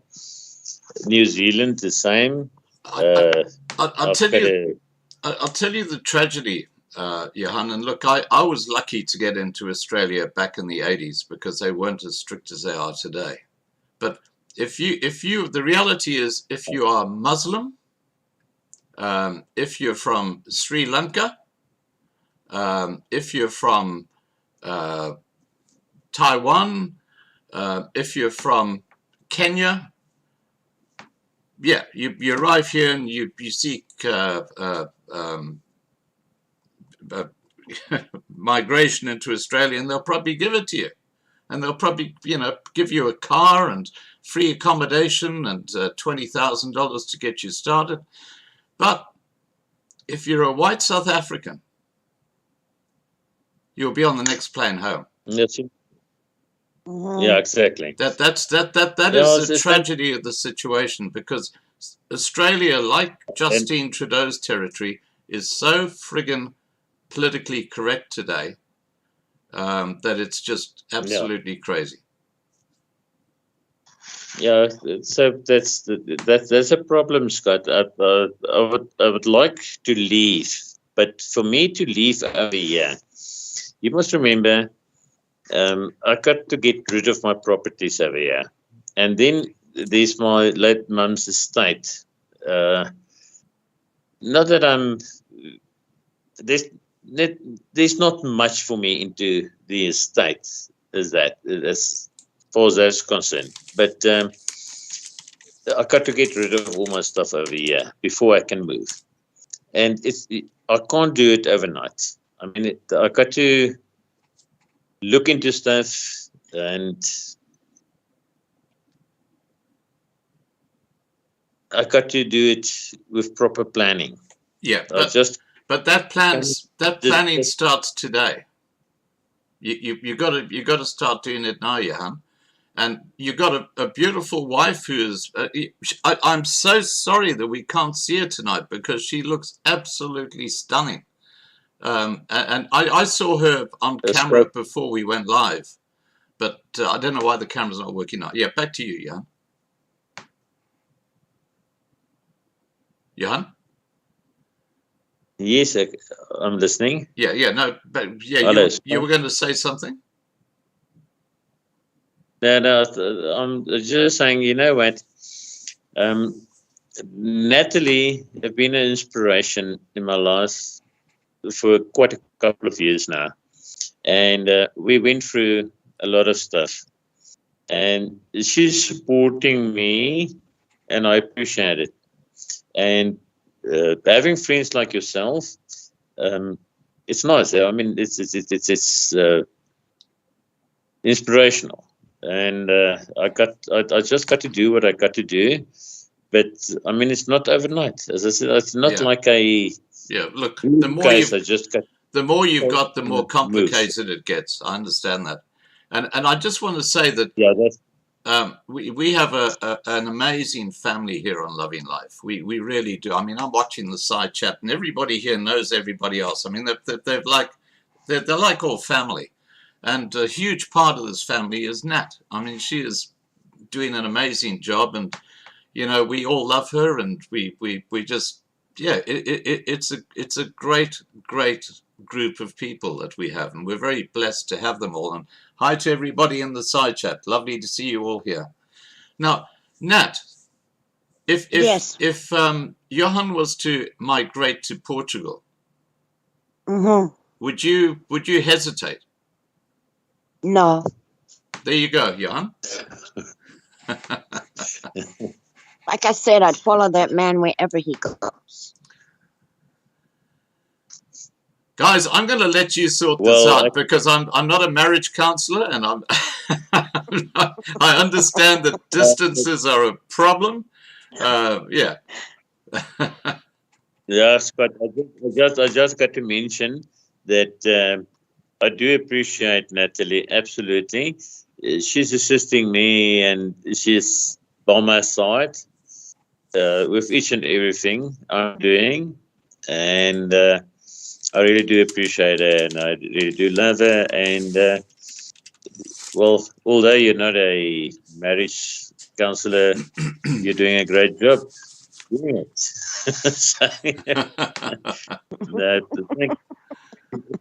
New Zealand, the same. I'll tell you the tragedy, Johan. And look, I was lucky to get into Australia back in the 80s because they weren't as strict as they are today. But the reality is, if you are Muslim, if you're from Sri Lanka, if you're from Taiwan, if you're from Kenya, yeah, you arrive here and you seek migration into Australia, and they'll probably give it to you, and they'll probably give you a car and free accommodation and $20,000 to get you started. But if you're a white South African, you'll be on the next plane home. Yes. Yeah, exactly. That is the tragedy of the situation, because Australia, like Justine Trudeau's territory, is so friggin' politically correct today that it's just absolutely crazy. Yeah, so that's a problem, Scott. I would like to leave, but for me to leave over here, you must remember, I got to get rid of my properties over here, and then there's my late mum's estate. Not that there's not much for me into the estate as far as that's concerned. But I got to get rid of all my stuff over here before I can move, and I can't do it overnight. I mean, I got to look into stuff, and I got to do it with proper planning. Yeah, but that planning starts today. You got to start doing it now, Johan. And you got a beautiful wife who is. I'm so sorry that we can't see her tonight, because she looks absolutely stunning. And I saw her on camera before we went live, but I don't know why the camera's not working now. Yeah, back to you, Johan. Johan? Yes, I'm listening. Yeah, no, but yeah, you were going to say something? No, I'm just saying, you know what? Natalie have been an inspiration in my life for quite a couple of years now. And we went through a lot of stuff. And she's supporting me, and I appreciate it. And having friends like yourself, it's nice. I mean, it's inspirational. And I just got to do what I got to do. But I mean, it's not overnight. As I said, it's not like a Look, the more case. I just got the more you've got, the more move. complicated it gets. I understand that, and I just want to say that that's we have an amazing family here on Loving Life. We really do. I mean, I'm watching the side chat, and everybody here knows everybody else. I mean, they're like all family, and a huge part of this family is Nat. I mean, she is doing an amazing job, and you know, we all love her, and we just it's a great group of people that we have, and we're very blessed to have them all. And hi to everybody in the side chat. Lovely to see you all here. Now, Nat, if Johan was to migrate to Portugal, would you hesitate? No. There you go, Johan. Like I said, I'd follow that man wherever he goes. Guys, I'm going to let you sort this out because I'm not a marriage counselor, and I understand that distances are a problem. Yeah. Yes, but I just got to mention that I do appreciate Natalie, absolutely. She's assisting me, and she's by my side with each and everything I'm doing, and I really do appreciate her, and I really do love her. And well, although you're not a marriage counselor, you're doing a great job doing it. So,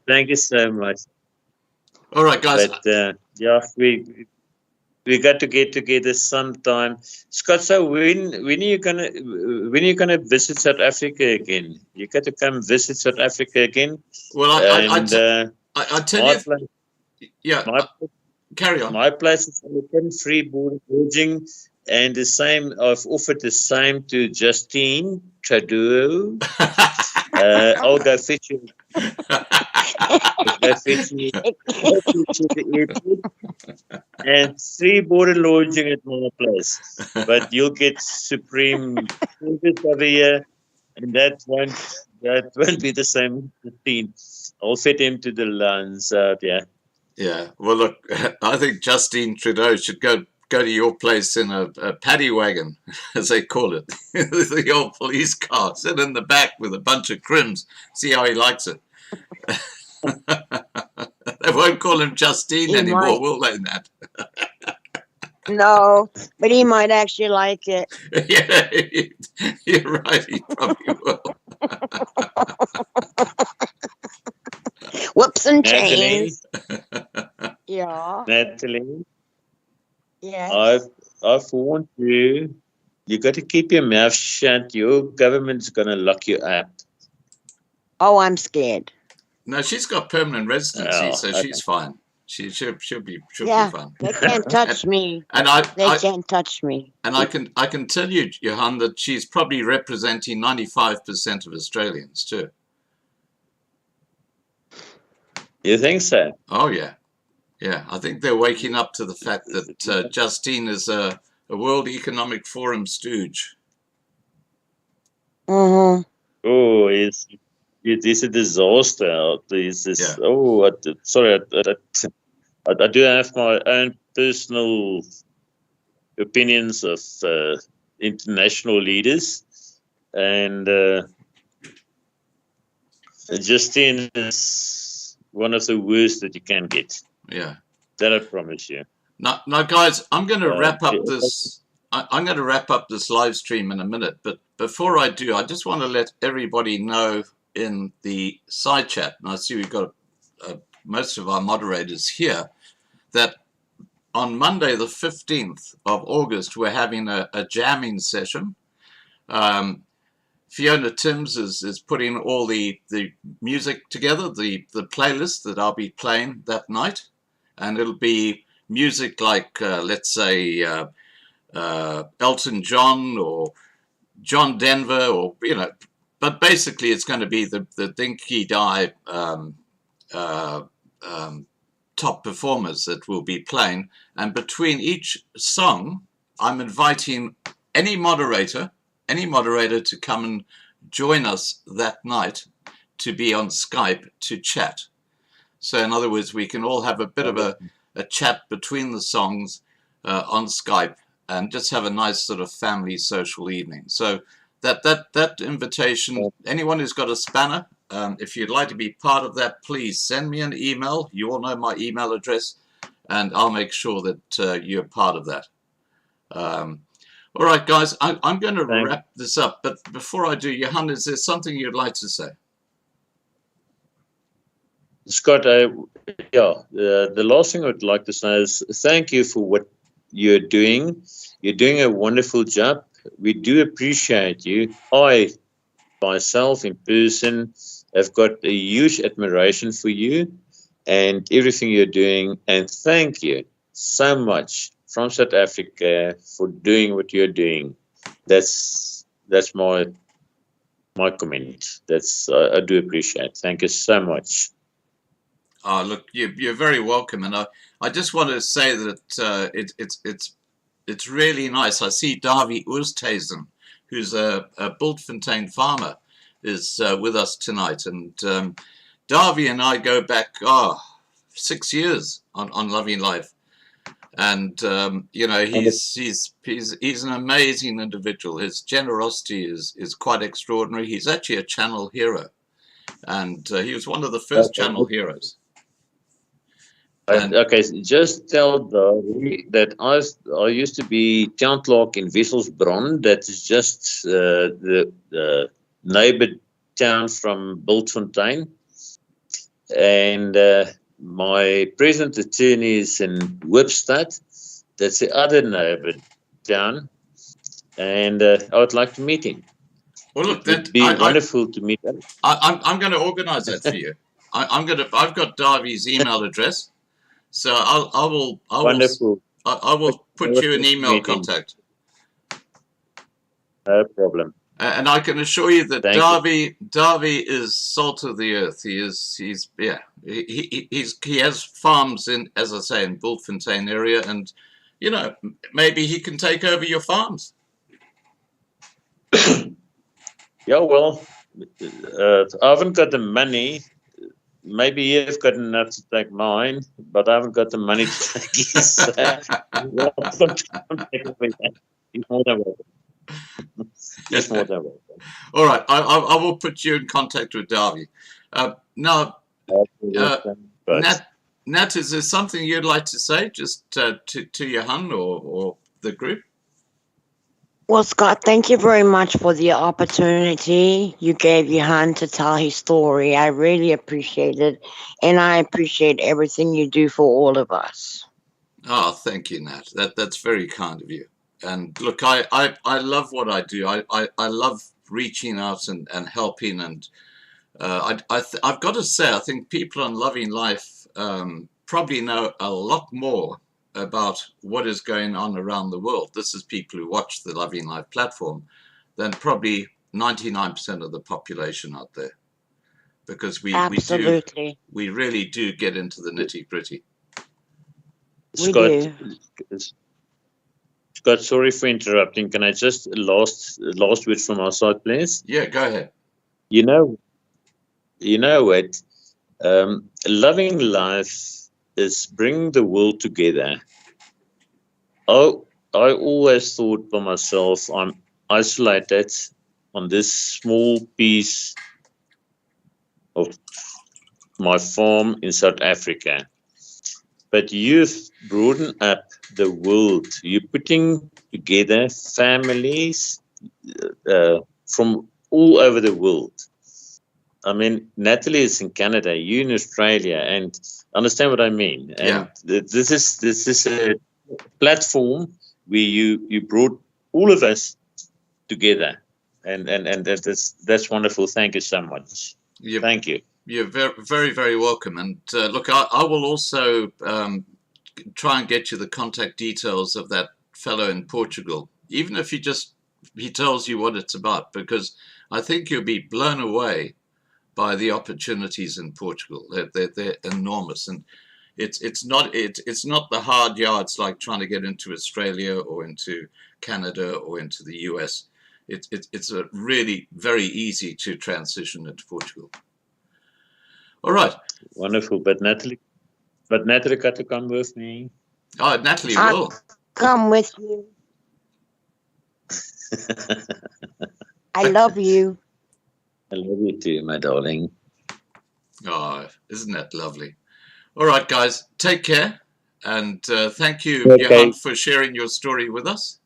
thank you so much. All right, guys. But yeah, we got to get together sometime. Scott, so when are you gonna visit South Africa again? You got to come visit South Africa again. Well, I tell you, carry on. My place is open, free board lodging, and the same. I've offered the same to Justine Trudeau. I'll go fetch you. And free board lodging at my place, but you'll get supreme service over here, and that won't be the same routine. I'll fit him to the lunch. Yeah. Well, look, I think Justine Trudeau should go to your place in a paddy wagon, as they call it, the old police car, sit in the back with a bunch of crims, see how he likes it. They won't call him Justine anymore, will they, Nat? No, but he might actually like it. Yeah, you're right, he probably will. Whoops and chains. Yeah. Natalie. Yeah. I've warned you. You got to keep your mouth shut. Your government's gonna lock you up. Oh, I'm scared. No, she's got permanent residency, so she's fine. She'll be fine. They can't touch me. And they can't touch me. And I can tell you, Johan, that she's probably representing 95% of Australians too. You think so? Oh yeah, yeah. I think they're waking up to the fact that Justine is a World Economic Forum stooge. Mm-hmm. Oh, it is a disaster. Sorry, I do have my own personal opinions of international leaders, and Justine is one of the worst that you can get. Yeah, that I promise you. Now, guys, I'm going to wrap up this. I'm going to wrap up this live stream in a minute, but before I do, I just want to let everybody know in the side chat, and I see we've got most of our moderators here, that on Monday the 15th of August we're having a jamming session Fiona Timms is putting all the music together, the playlist that I'll be playing that night, and it'll be music like let's say Elton John or John Denver, or but basically it's going to be the Dinky Die top performers that will be playing, and between each song, I'm inviting any moderator to come and join us that night to be on Skype to chat. So in other words, we can all have a bit of a chat between the songs on Skype and just have a nice sort of family social evening. So that invitation, anyone who's got a spanner, if you'd like to be part of that, please send me an email. You all know my email address, and I'll make sure that you're part of that. All right, guys, I'm going to wrap this up. But before I do, Johan, is there something you'd like to say? Scott, the last thing I would like to say is thank you for what you're doing. You're doing a wonderful job. We do appreciate you. I, myself, in person, have got a huge admiration for you and everything you're doing. And thank you so much from South Africa for doing what you're doing. That's my comment. I do appreciate. Thank you so much. Oh, look, you're very welcome, and I just want to say that it's really nice. I see Davy Oosthuizen, who's a Bultfontein farmer, is with us tonight, and Davy and I go back 6 years on Loving Life, and he's an amazing individual. His generosity is quite extraordinary. He's actually a channel hero, and he was one of the first channel heroes. Okay, just tell Davy that I used to be town clerk in Wisselsbron. That is just the neighbor town from Bultfontein, and my present attorney is in Hoopstad. That's the other neighbor town, and I would like to meet him. Well, look, it'd be wonderful to meet him. I'm going to organise that for you. I've got Davy's email address, so I will put you in email contact. No problem. And I can assure you that Davy is salt of the earth. He has farms in, as I say, in Bultfontein area, and maybe he can take over your farms. Yeah, well, I haven't got the money. Maybe you've got enough to take mine, but I haven't got the money to take his. He's more than welcome. He's more than welcome. All right, I will put you in contact with Davy. Now, Nat, is there something you'd like to say just to Johan or the group? Well, Scott, thank you very much for the opportunity you gave Johan to tell his story. I really appreciate it, and I appreciate everything you do for all of us. Oh, thank you, Nat. That's very kind of you. And look, I love what I do. I love reaching out and helping, and I've got to say, I think people on Loving Life probably know a lot more about what is going on around the world. This is people who watch the Loving Life platform than probably 99% of the population out there, because we really do get into the nitty gritty. Scott, sorry for interrupting. Can I just last word from our side, please? Yeah, go ahead. You know what? Loving Life is bringing the world together. I always thought by myself, I'm isolated on this small piece of my farm in South Africa. But you've broadened up the world. You're putting together families from all over the world. I mean, Natalie is in Canada, you in Australia, and understand what I mean. And this is a platform where you brought all of us together. and that's wonderful. Thank you so much. Thank you. You're very, very, very welcome. And look, I will also try and get you the contact details of that fellow in Portugal, even if he tells you what it's about, because I think you'll be blown away by the opportunities in Portugal. They're enormous, and it's not the hard yards like trying to get into Australia or into Canada or into the US. It's a really very easy to transition into Portugal. All right. Wonderful. But Natalie got to come with me. Oh, Natalie will come with you. I love you. I love you too, my darling. Oh, isn't that lovely? All right, guys, take care. And thank you, Okay. Johan, for sharing your story with us.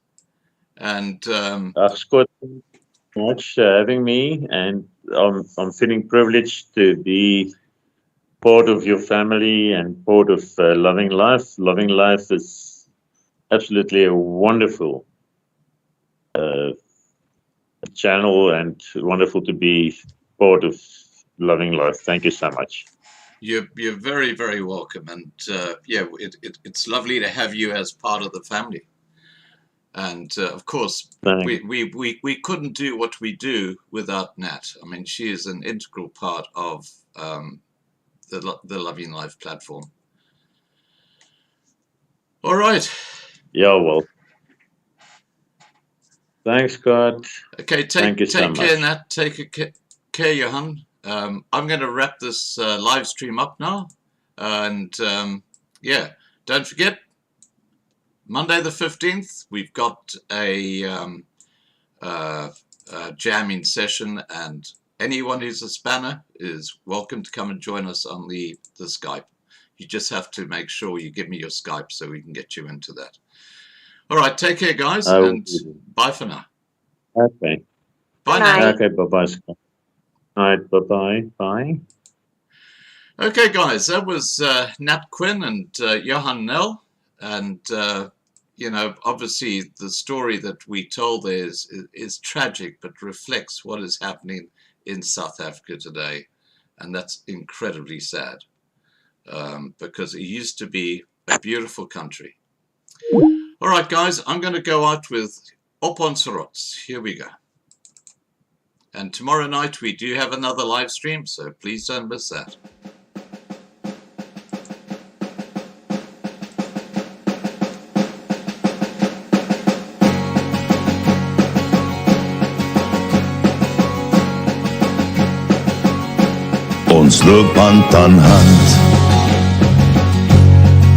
And Scott, thank you so much for having me. And I'm feeling privileged to be part of your family and part of Loving Life. Loving Life is absolutely a wonderful channel, and wonderful to be part of Loving Life. Thank you so much. you're very, very welcome. And yeah, it's lovely to have you as part of the family. And of course, we couldn't do what we do without Nat. I mean, she is an integral part of the Loving Life platform. All right. Yeah, well. Thanks, Scott. Okay, take care, Nat. Take care, Johan. I'm going to wrap this live stream up now. And yeah, don't forget, Monday the 15th, we've got a jamming session, and anyone who's a spanner is welcome to come and join us on the Skype. You just have to make sure you give me your Skype so we can get you into that. All right, take care, guys, and bye for now. Okay. Bye now. Okay, bye-bye, Scott. All right, bye-bye. Bye. Okay, guys, that was Nat Quinn and Johan Nel. And, you know, obviously the story that we told there is tragic, but reflects what is happening in South Africa today. And that's incredibly sad, because it used to be a beautiful country. All right, guys, I'm going to go out with Op Ons Rots. Here we go. And tomorrow night we do have another live stream, so please don't miss that. Ons loop hand aan hand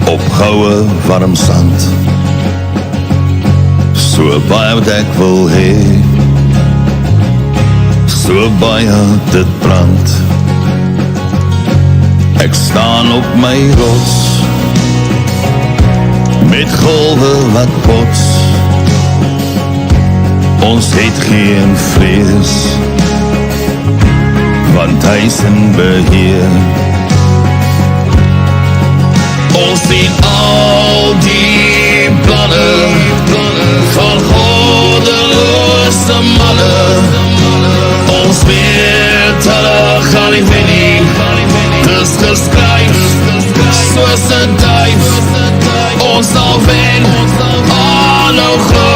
op goue warm sand, so baie wat ek wil hê, so baie dit brand. Ek staan op my rots met golwe wat bots. Ons het geen vrees, want hy is in beheer. Ons sien al die planne van goddeloze manne. Ons weet hulle gaan nie wen nie. Dis geskryf soos 'n duif. Ons sal wen, aanhou glo,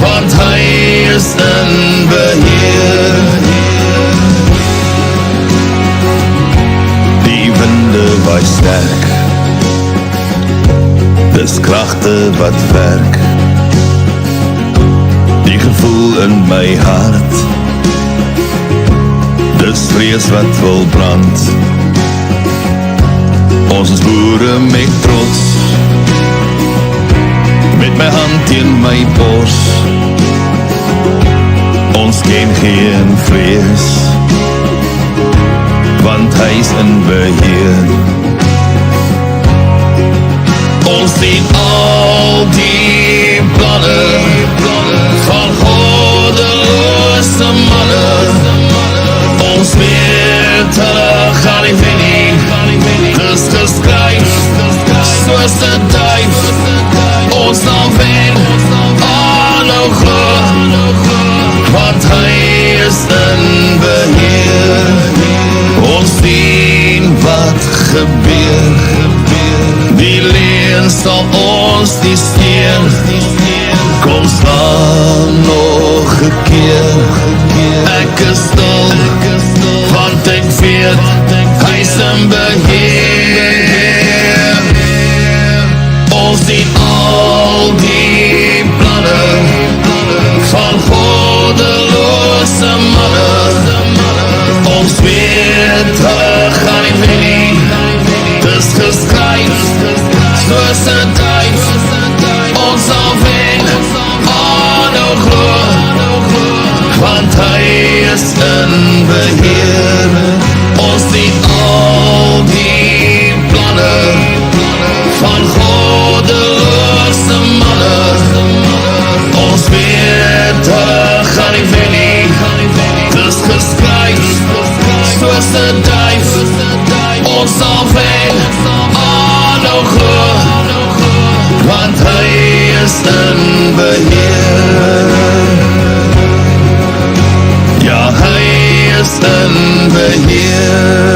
want hy is in beheer. Die winde waai sterk, dis kragte wat werk. Die gevoel in my hart, dis vrees wat wil brand. Ons is boere met trots, met my hand teen my bors. Ons ken geen vrees, want hy is in beheer. Ons sien al die planne van goddeloze manne. Ons weet hulle gaan nie wen nie. Dis geskryf soos 'n duif. Ons sal wen, aanhou glo, gebeur. Die leen sal ons nie steen. Kom slaan nog 'n keer. Ek is stil, want ek weet hy's in beheer. Ons sien al die planne van goddelose manne. Ons weet hulle gaan nie wen nie. Dis geskryf soos 'n duif. Ons sal wen, aanhou glo, want hy is in beheer. Ons sien al die planne van goddelose manne. Ons weet hulle gaan nie wen nie. Dis geskryf soos 'n duif. Ons sal wen, aanhou glo, want hy is in beheer. Ja, hy is in beheer.